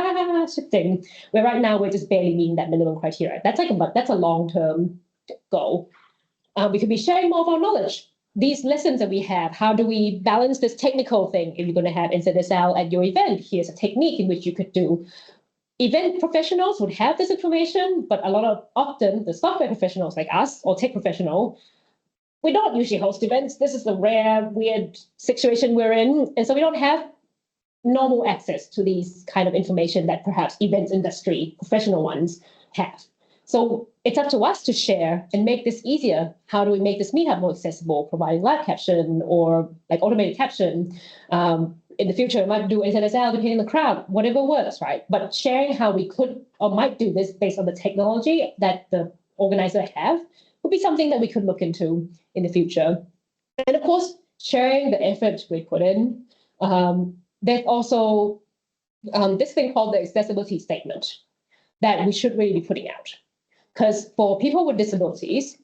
shifting. Where right now we're just barely meeting that minimum criteria. That's a long-term goal. We could be sharing more of our knowledge. These lessons that we have, how do we balance this technical thing? If you're going to have NZSL at your event, here's a technique in which you could do. Event professionals would have this information, but often the software professionals like us or tech professional, we don't usually host events. This is the rare, weird situation we're in. And so we don't have normal access to these kind of information that perhaps events industry, professional ones have. So it's up to us to share and make this easier. How do we make this meetup more accessible, providing live caption or like automated caption? In the future, we might do NZSL depending on the crowd, whatever works, right? But sharing how we could or might do this based on the technology that the organizer have would be something that we could look into in the future. And of course, sharing the effort we put in. There's also this thing called the accessibility statement that we should really be putting out. Because for people with disabilities,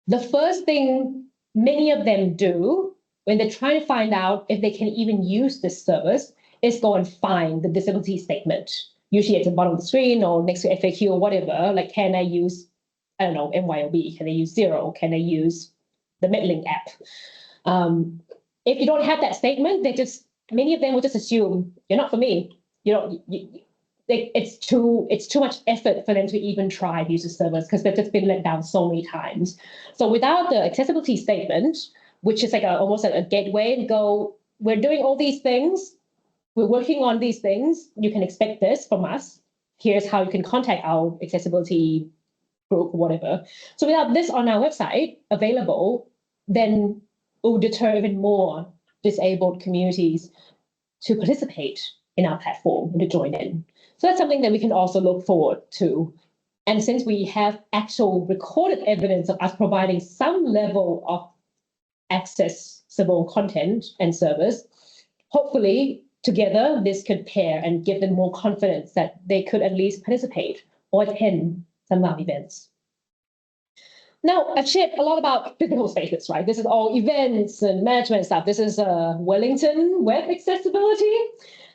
the first thing many of them do when they're trying to find out if they can even use this service is go and find the disability statement. Usually at the bottom of the screen or next to FAQ or whatever, like can I use, I don't know, MYOB? Can I use Xero? Can I use the Medlink app? If you don't have that statement, many of them will just assume you're not for me. It's too much effort for them to even try to use the service because they've just been let down so many times. So without the accessibility statement, which is like almost like a gateway and go, we're doing all these things, we're working on these things, you can expect this from us. Here's how you can contact our accessibility group or whatever. So without this on our website available, then it will deter even more disabled communities to participate in our platform and to join in. So that's something that we can also look forward to. And since we have actual recorded evidence of us providing some level of accessible content and service, hopefully together this could pair and give them more confidence that they could at least participate or attend some of our events. Now, I've shared a lot about physical spaces, right? This is all events and management stuff. This is Wellington web accessibility.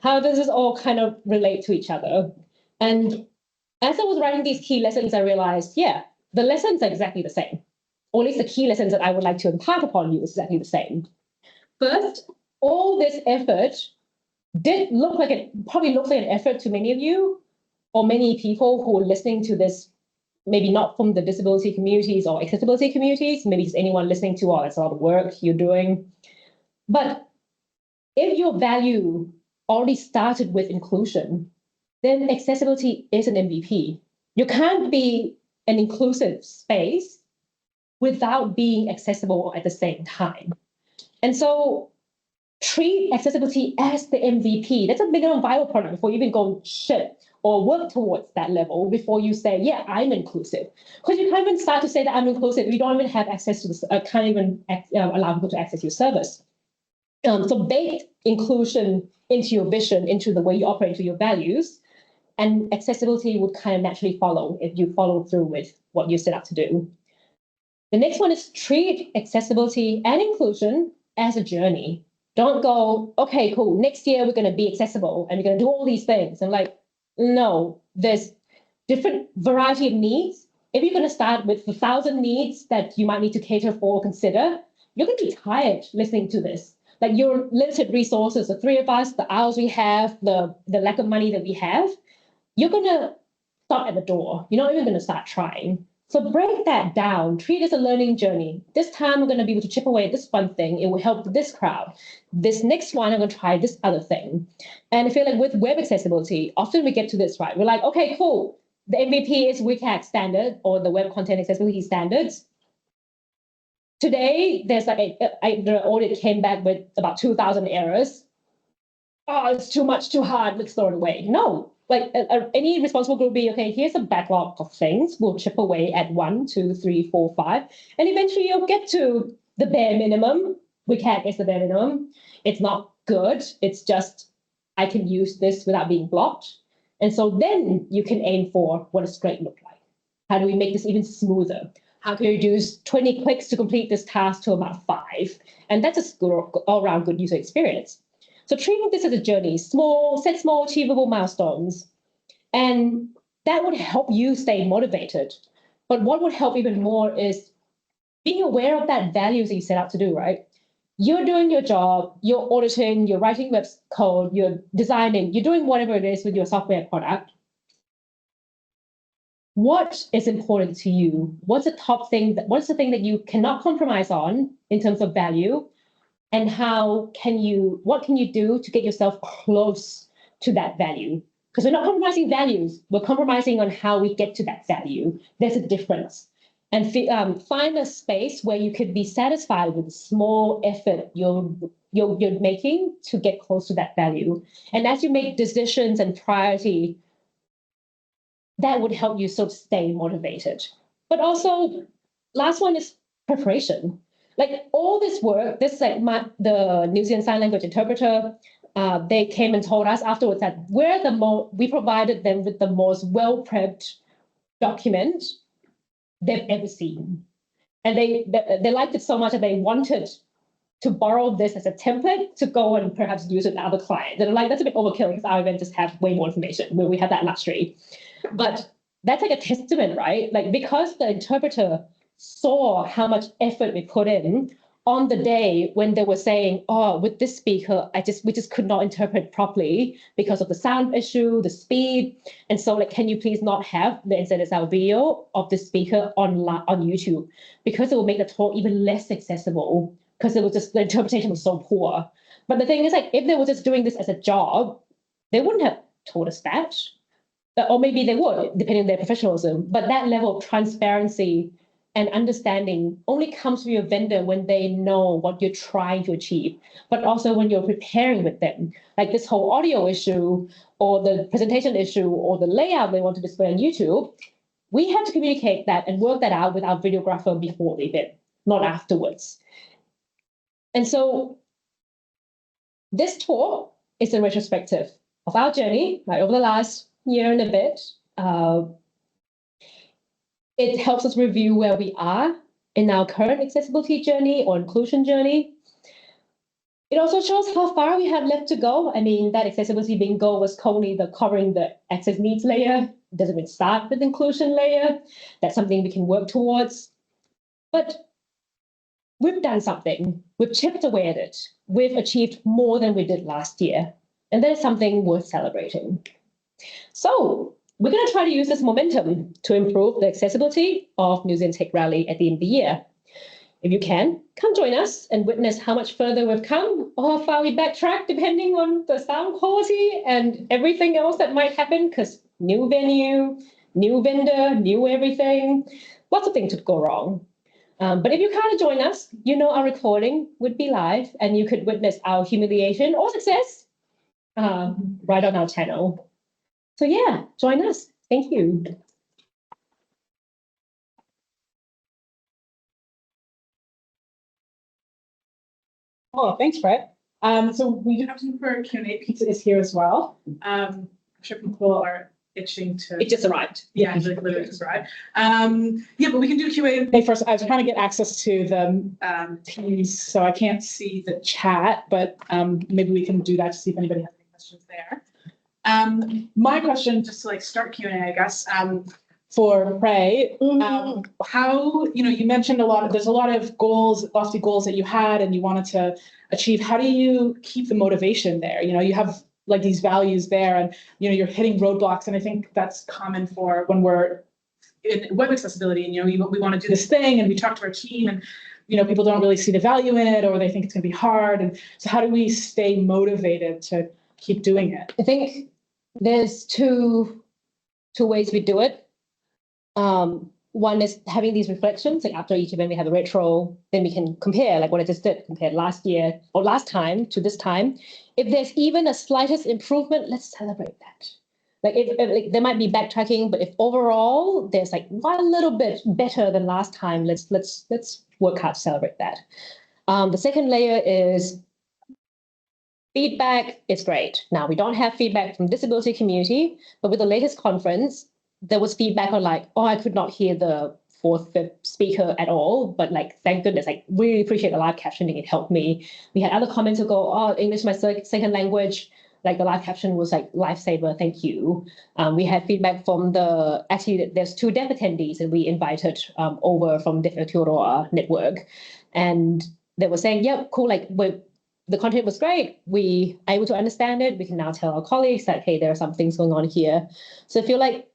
How does this all kind of relate to each other? And as I was writing these key lessons, I realized, yeah, the lessons are exactly the same. Or at least the key lessons that I would like to impart upon you is exactly the same. First, all this effort probably looks like an effort to many of you or many people who are listening to this, maybe not from the disability communities or accessibility communities, maybe just anyone listening to, oh, that's a lot of work you're doing. But if your value already started with inclusion, then accessibility is an MVP. You can't be an inclusive space without being accessible at the same time. And so treat accessibility as the MVP. That's a minimum viable product before you even go ship or work towards that level before you say, yeah, I'm inclusive. Because you can't even start to say that I'm inclusive if you don't even have access to this, can't even allow people to access your service. So bake inclusion into your vision, into the way you operate, into your values, and accessibility would kind of naturally follow if you follow through with what you set out to do. The next one is treat accessibility and inclusion as a journey. Don't go, okay, cool, next year we're going to be accessible and we're going to do all these things. And like, no, there's different variety of needs. If you're going to start with 1,000 needs that you might need to cater for or consider, you're going to be tired listening to this. Like your limited resources, the three of us, the hours we have, the lack of money that we have, you're going to stop at the door. You're not even going to start trying. So break that down, treat it as a learning journey. This time I'm going to be able to chip away at this one thing. It will help this crowd. This next one, I'm going to try this other thing. And I feel like with web accessibility, often we get to this, right? We're like, okay, cool. The MVP is WCAG standard or the Web Content Accessibility Standards. Today, there's like the audit came back with about 2,000 errors. Oh, it's too much, too hard, let's throw it away. No, like any responsible group will be, okay, here's a backlog of things. We'll chip away at 1, 2, 3, 4, 5. And eventually you'll get to the bare minimum. WCAG is the bare minimum. It's not good. It's just, I can use this without being blocked. And so then you can aim for what does great look like? How do we make this even smoother? How can we reduce 20 clicks to complete this task to about 5? And that's a all-around good user experience. So treating this as a journey, set small achievable milestones, and that would help you stay motivated. But what would help even more is being aware of that values that you set out to do, right? You're doing your job, you're auditing, you're writing web code, you're designing, you're doing whatever it is with your software product. What is important to you? What's the top thing? What's the thing that you cannot compromise on in terms of value? And what can you do to get yourself close to that value? Because we're not compromising values, we're compromising on how we get to that value. There's a difference. And find a space where you could be satisfied with the small effort you're making to get close to that value. And as you make decisions and priority, that would help you sort of stay motivated. But also, last one is preparation. Like all this work, the New Zealand Sign Language interpreter, they came and told us afterwards that we provided them with the most well-prepped document they've ever seen. And they liked it so much that they wanted to borrow this as a template to go and perhaps use it with other clients. They're like, that's a bit overkill because our event just have way more information where we have that luxury. But that's like a testament, right? Like because the interpreter saw how much effort we put in on the day when they were saying, oh, with this speaker, we just could not interpret properly because of the sound issue, the speed. And so like, can you please not have the NZSL video of the speaker on YouTube? Because it will make the talk even less accessible because the interpretation was so poor. But the thing is like, if they were just doing this as a job, they wouldn't have told us that. Or maybe they would, depending on their professionalism. But that level of transparency and understanding only comes from your vendor when they know what you're trying to achieve, but also when you're preparing with them. Like this whole audio issue or the presentation issue or the layout they want to display on YouTube, we have to communicate that and work that out with our videographer before the event, not afterwards. And so this talk is a retrospective of our journey, right, over the last year and a bit. It helps us review where we are in our current accessibility journey or inclusion journey. It also shows how far we have left to go. I mean, that accessibility bingo was only covering the access needs layer. It doesn't even start with inclusion layer. That's something we can work towards. But we've done something. We've chipped away at it. We've achieved more than we did last year. And that is something worth celebrating. So we're going to try to use this momentum to improve the accessibility of New Zealand Tech Rally at the end of the year. If you can, come join us and witness how much further we've come or how far we backtrack, depending on the sound quality and everything else that might happen, because new venue, new vendor, new everything, lots of things could go wrong. But if you can't join us, you know our recording would be live and you could witness our humiliation or success right on our channel. So yeah, join us. Thank you. Oh, thanks, Brett. So we do have time for Q&A. Pizza is here as well. I'm sure people are itching to. It just arrived. Yeah, literally just arrived. Yeah, but we can do Q&A first. I was trying to get access to the Teams, so I can't see the chat, but maybe we can do that to see if anybody has any questions there. My question, just to like start Q&A, I guess, for Prey, how, you mentioned there's a lot of goals, lofty goals that you had and you wanted to achieve. How do you keep the motivation there? You have like these values there and, you're hitting roadblocks. And I think that's common for when we're in web accessibility and, we want to do this thing and we talk to our team and, people don't really see the value in it or they think it's going to be hard. And so how do we stay motivated to keep doing it? I think there's two ways we do it. One is having these reflections, like after each event we have a retro, then we can compare, like what I just did, compare last year or last time to this time. If there's even a slightest improvement, let's celebrate that. Like if there might be backtracking, but if overall there's like one little bit better than last time, let's work hard to celebrate that. The second layer is feedback. It's great. Now we don't have feedback from disability community, but with the latest conference, there was feedback on like, oh, I could not hear the fourth, fifth speaker at all, but like, thank goodness, like really appreciate the live captioning. It helped me. We had other comments who go, oh, English, my second language. Like the live caption was like lifesaver. Thank you. We had feedback from actually there's 2 deaf attendees and we invited over from Deaf Aotearoa network. And they were saying, yep, cool. Like the content was great. We are able to understand it. We can now tell our colleagues that, hey, there are some things going on here. So I feel like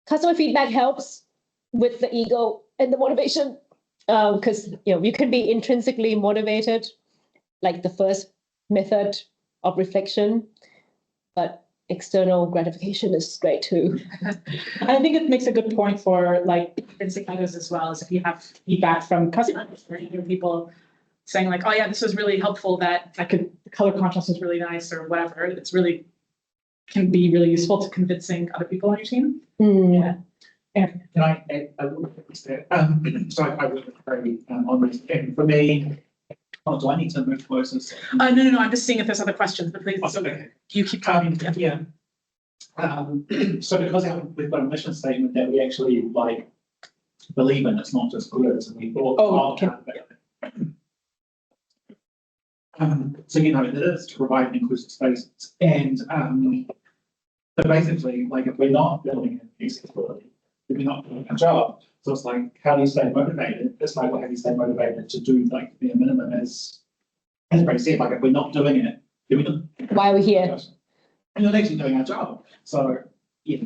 customer feedback helps with the ego and the motivation because you can be intrinsically motivated, like the first method of reflection, but external gratification is great too. I think it makes a good point for like intrinsic others as well, as if you have feedback from customers or people saying like, oh yeah, this was really helpful, that the color contrast is really nice or whatever. It's really can be really useful to convincing other people on your team. Yeah. Can I so I work very on this. And for me, do I need to move closer? No. I'm just seeing if there's other questions, but please. Okay. You keep talking. Yeah. So because we've got a mission statement that we actually like believe in, it's not just words, and we thought. So it is to provide inclusive spaces, and but basically, like if we're not building accessibility, if we're not doing our job, so it's like, how do you stay motivated? It's like, well, how do you stay motivated to do like the minimum as Brady said, like if we're not doing it, then we don't. Why are we here? And not actually doing our job. So yeah,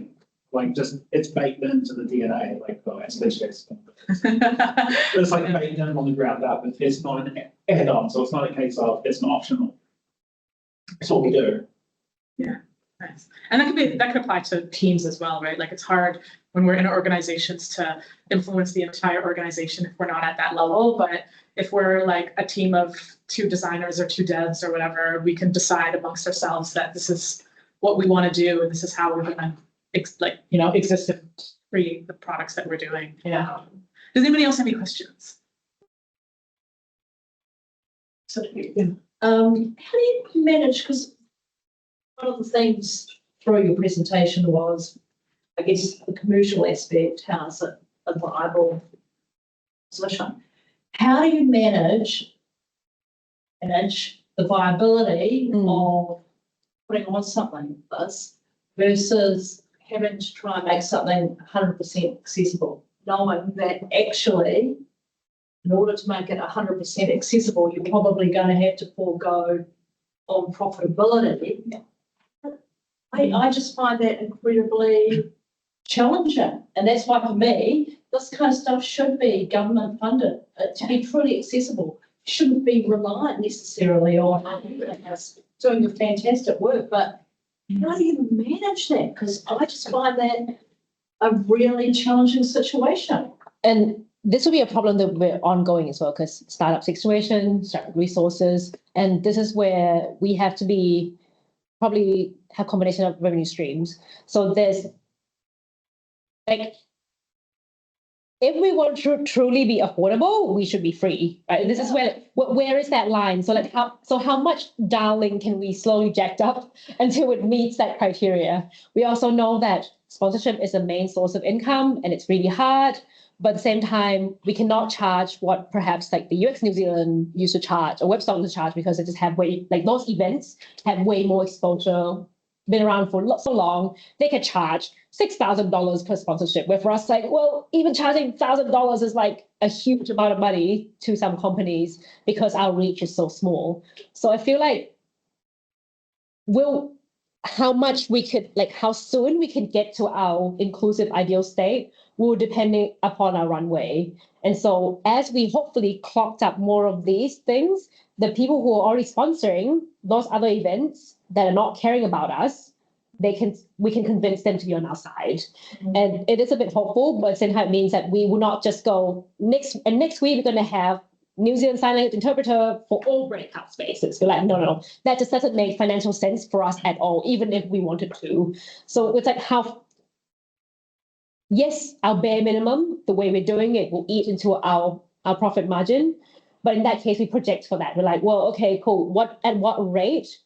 like just it's baked into the DNA, like as species. It's like baked in on the ground up. It's not an add-on, so it's not a case of it's not optional. It's what we do. Yeah, nice. And that could apply to teams as well, right? Like it's hard when we're in organizations to influence the entire organization if we're not at that level. But if we're like a team of 2 designers or 2 devs or whatever, we can decide amongst ourselves that this is what we want to do and this is how we're going to exist and create the products that we're doing. Yeah. Does anybody else have any questions? So, how do you manage? Because one of the things through your presentation was, I guess, the commercial aspect. How is it a viable position? How do you manage the viability of putting on something like this versus having to try and make something 100% accessible, knowing that actually, in order to make it 100% accessible, you're probably going to have to forego on profitability. I just find that incredibly challenging. And that's why, for me, this kind of stuff should be government funded to be truly accessible. Shouldn't be reliant necessarily on us doing the fantastic work. But how do you manage that? Because I just find that a really challenging situation. And this will be a problem that we're ongoing as well, because startup situation, startup resources, and this is where we have to be probably have combination of revenue streams. So there's like, if we want to truly be affordable, we should be free, right? This is where is that line? So like how much dialing can we slowly jack up until it meets that criteria? We also know that sponsorship is a main source of income and it's really hard. But at the same time, we cannot charge what perhaps like the UX New Zealand used to charge or Webstone used to charge, because they just have like those events have way more exposure, been around for so long, they could charge $6,000 per sponsorship. Where for us, like, well, even charging $1,000 is like a huge amount of money to some companies because our reach is so small. So I feel like how much we could, like how soon we can get to our inclusive ideal state will depend upon our runway. And so as we hopefully clocked up more of these things, the people who are already sponsoring those other events that are not caring about us, we can convince them to be on our side. Mm-hmm. And it is a bit hopeful, but at the same time it means that we will not just go next week we're going to have New Zealand Sign Language interpreter for all breakout spaces. We're like, no. That just doesn't make financial sense for us at all, even if we wanted to. So it's like yes, our bare minimum, the way we're doing it will eat into our profit margin. But in that case, we project for that. We're like, well, okay, cool. At what rate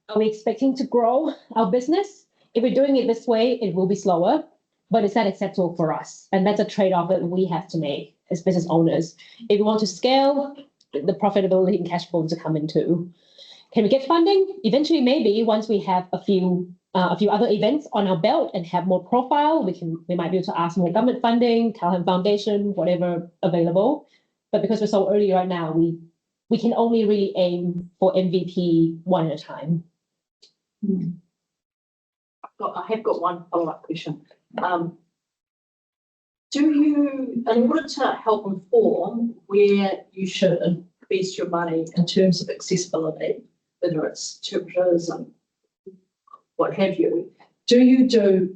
are we expecting to grow our business? If we're doing it this way, it will be slower, but is that acceptable for us? And that's a trade-off that we have to make as business owners. If we want to scale, the profitability and cash flow to come into. Can we get funding? Eventually, maybe once we have a few other events on our belt and have more profile, we might be able to ask more government funding, Callaghan Foundation, whatever available. But because we're so early right now, we can only really aim for MVP one at a time. I have got one follow-up question. Do you, in order to help inform where you should invest your money in terms of accessibility, whether it's interpreters and what have you, do you do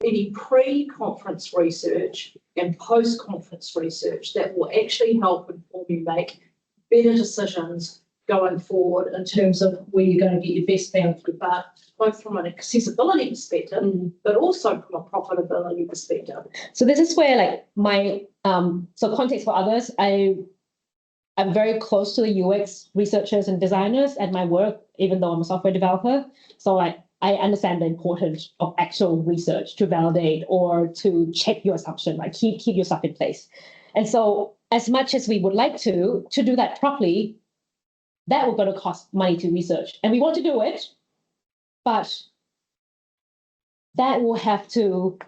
any pre-conference research and post-conference research that will actually help inform you make better decisions going forward in terms of where you're going to get your best bang for your buck, both from an accessibility perspective, but also from a profitability perspective? So this is where like so context for others, I'm very close to the UX researchers and designers at my work, even though I'm a software developer. So I understand the importance of actual research to validate or to check your assumption, like keep your stuff in place. And so as much as we would like to do that properly, that will going to cost money to research. And we want to do it, but that will have to,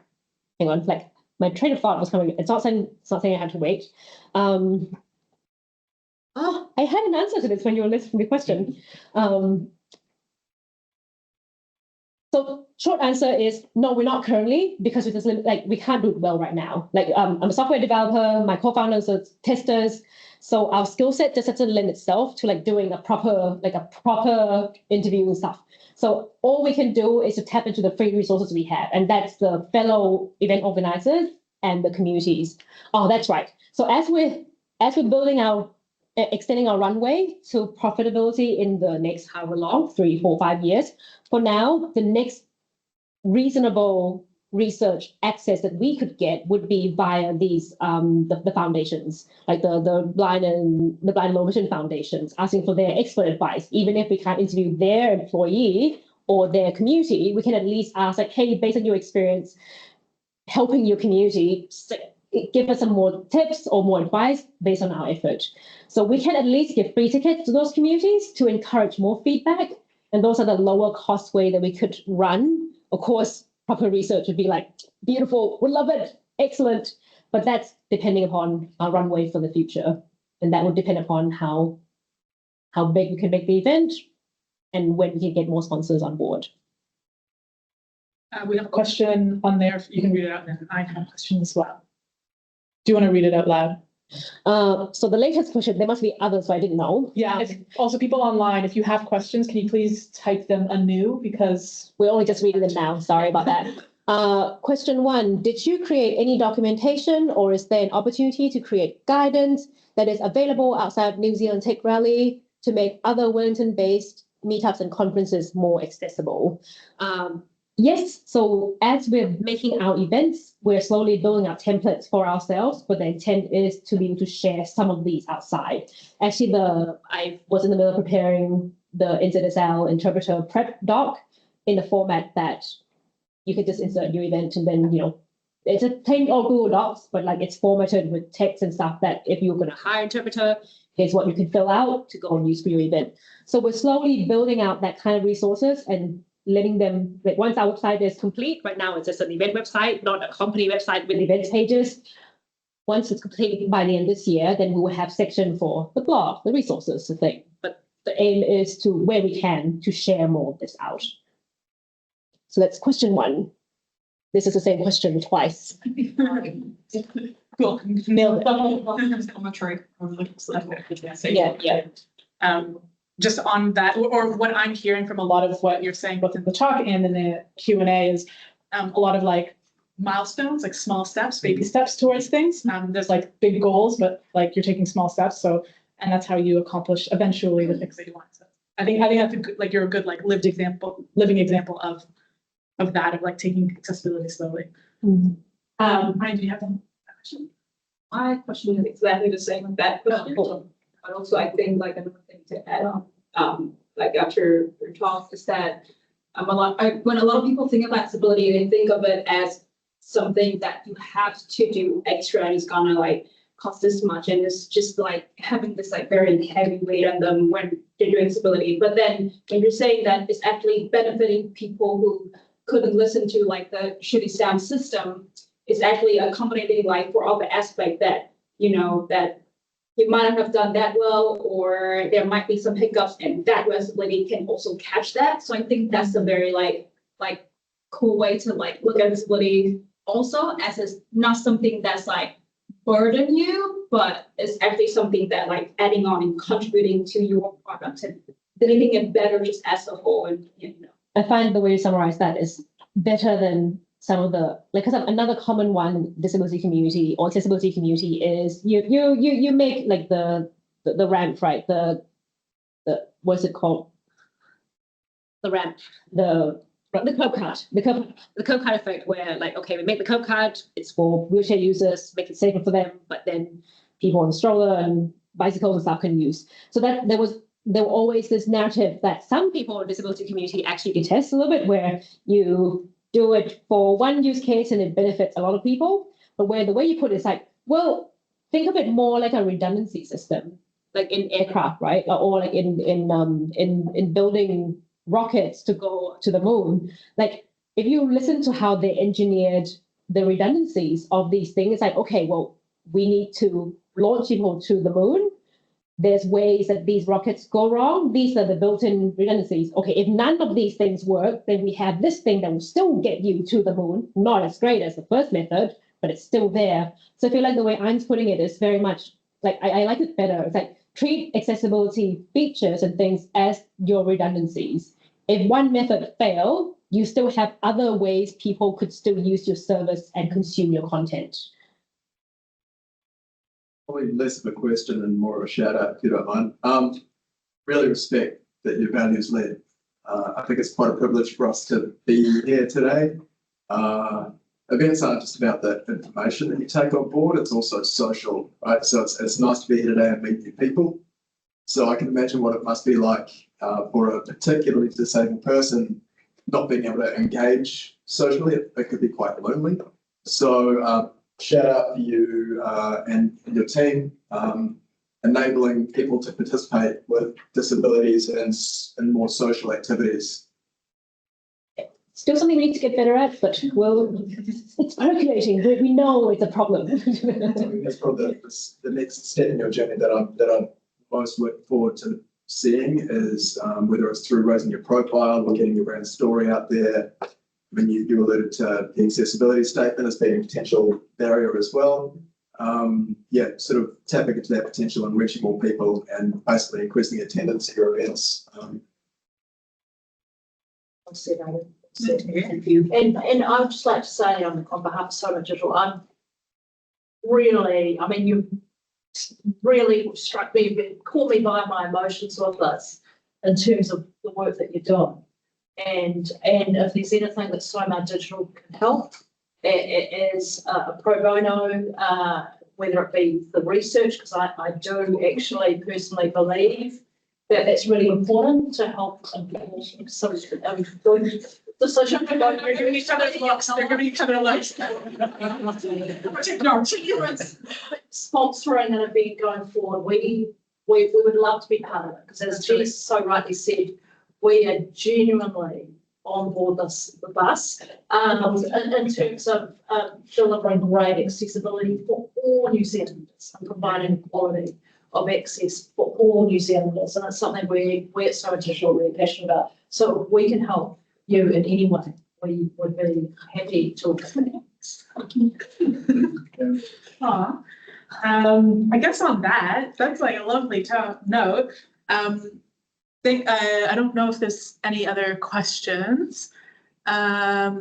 hang on, like my train of thought was coming. It's not saying I had to wait. I had an answer to this when you were listening to the question. So short answer is no, we're not currently, because we can't do it well right now. Like I'm a software developer, my co-founders are testers. So our skill set just doesn't lend itself to like doing a proper interview and stuff. So all we can do is to tap into the free resources we have. And that's the fellow event organizers and the communities. Oh, that's right. So as we're building extending our runway to profitability in the next however long, 3, 4, 5 years. For now, the next reasonable research access that we could get would be via these the foundations, like the blind and low vision foundations, asking for their expert advice. Even if we can't interview their employee or their community, we can at least ask like, hey, based on your experience helping your community, give us some more tips or more advice based on our effort. So we can at least give free tickets to those communities to encourage more feedback. And those are the lower cost way that we could run. Of course, proper research would be like, beautiful, we love it, excellent. But that's depending upon our runway for the future. And that would depend upon how big we can make the event and when we can get more sponsors on board. We have a question on there. You can read it out, and then I have a question as well. Do you want to read it out loud? So the latest question, there must be others, so I didn't know. Yeah. Also, people online, if you have questions, can you please type them anew, because we're only just reading them now. Sorry about that. Question 1, did you create any documentation or is there an opportunity to create guidance that is available outside New Zealand Tech Rally to make other Wellington-based meetups and conferences more accessible? Yes, so as we're making our events, we're slowly building out templates for ourselves, but the intent is to be able to share some of these outside. Actually, I was in the middle of preparing the NZSL interpreter prep doc in the format that you could just insert your event and then, it's a plain old Google Docs, but like it's formatted with text and stuff that if you're going to hire an interpreter, here's what you can fill out to go and use for your event. So we're slowly building out that kind of resources and letting them, like once our website is complete, right now it's just an event website, not a company website with event pages. Once it's completed by the end of this year, then we will have section for the blog, the resources, the thing. But the aim is to, where we can, to share more of this out. So that's question 1. This is the same question twice. Cool. Nailed it. Commentary. Yeah. Just on that, or what I'm hearing from a lot of what you're saying, both in the talk and in the Q&A, is a lot of like milestones, like small steps, baby steps towards things. There's like big goals, but like you're taking small steps. So, and that's how you accomplish eventually the things that you want. So I think that's a good, like you're a good like living example of that, of like taking accessibility slowly. Ryan, do you have a question? My question is exactly the same with that question. But also I think like another thing to add on, like after your talk is that when a lot of people think about disability, they think of it as something that you have to do extra and it's gonna like cost this much, and it's just like having this like very heavy weight on them when they're doing disability. But then when you're saying that it's actually benefiting people who couldn't listen to like the shitty sound system, it's actually accommodating like for all the aspect that, that you might not have done that well, or there might be some hiccups, and that disability can also catch that. So I think that's a very like cool way to like look at disability also, as it's not something that's like burden you, but it's actually something that like adding on and contributing to your product and making it better just as a whole. And I find the way you summarize that is better than some of the, like, because another common one, disability community or accessibility community, is you make like the ramp, right? The what's it called? The ramp, the curb cut, the curb cut effect, where like, okay, we make the curb cut, it's for wheelchair users, make it safer for them, but then people on the stroller and bicycles and stuff can use. So that there was always this narrative that some people in the disability community actually detest a little bit, where you do it for one use case and it benefits a lot of people, but where the way you put it is like, well, think of it more like a redundancy system, like in aircraft, right? Or like in building rockets to go to the moon. Like if you listen to how they engineered the redundancies of these things, it's like, okay, well, we need to launch people to the moon. There's ways that these rockets go wrong. These are the built-in redundancies. Okay, if none of these things work, then we have this thing that will still get you to the moon. Not as great as the first method, but it's still there. So I feel like the way I'm putting it is very much like, I like it better. It's like, treat accessibility features and things as your redundancies. If one method failed, you still have other ways people could still use your service and consume your content. Probably less of a question and more of a shout out, if you don't mind. Really respect that your values led. I think it's quite a privilege for us to be here today. Events aren't just about the information that you take on board, it's also social, right? So it's nice to be here today and meet new people. So I can imagine what it must be like for a particularly disabled person not being able to engage socially. It could be quite lonely. So shout out to you and your team, enabling people to participate with disabilities in more social activities. Still something we need to get better at, but well, it's percolating. We know it's a problem. I think that's probably the next step in your journey that I'm most looking forward to seeing is whether it's through raising your profile or getting your brand story out there. I mean, you alluded to the accessibility statement as being a potential barrier as well. Yeah, sort of tapping into that potential and reaching more people and basically increasing attendance at your events. Thank you. And I would just like to say on behalf of Soma Digital, I'm really, I mean, you really struck me, caught me by my emotions with this in terms of the work that you're doing. And if there's anything that Soma Digital can help, it is a pro bono, whether it be the research, because I do actually personally believe that that's really important to help people. So, the social. They're giving each other looks, they're giving each other looks. Sponsoring an event going forward, we would love to be part of it, because as Jess so rightly said, we are genuinely on board the bus, in terms of delivering great accessibility for all New Zealanders and providing quality of access for all New Zealanders. And it's something we at Soma Digital are really passionate about. So if we can help you in any way, we would be happy to. I guess on that's like a lovely note. I don't know if there's any other questions. A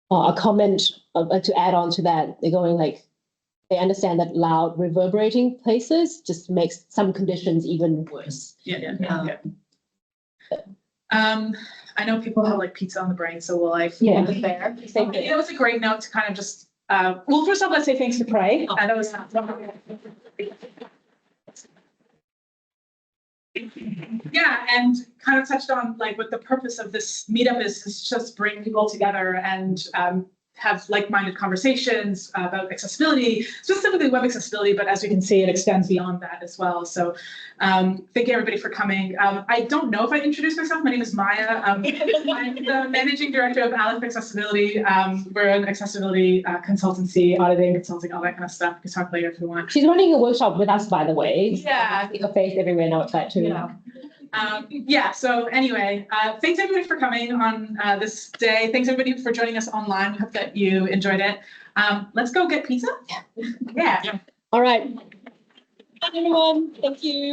comment to add on to that, they're going like, they understand that loud reverberating places just makes some conditions even worse. Yeah. I know people have like pizza on the brain, so we'll like. Yeah. There. It was a great note to kind of just, well, first off, let's say thanks to Pray. I know it's not. Yeah, and kind of touched on like what the purpose of this meetup is just bring people together and have like-minded conversations about accessibility, specifically web accessibility, but as we can see, it extends beyond that as well. So thank you everybody for coming. I don't know if I introduced myself. My name is Maya. I'm the managing director of Aleph Accessibility. We're an accessibility consultancy, auditing, consulting, all that kind of stuff. We can talk later if you want. She's running a workshop with us, by the way. Yeah. See her face everywhere now at that too. Yeah. So anyway, thanks everybody for coming on this day. Thanks everybody for joining us online. We hope that you enjoyed it. Let's go get pizza. Yeah. All right. Bye, everyone. Thank you.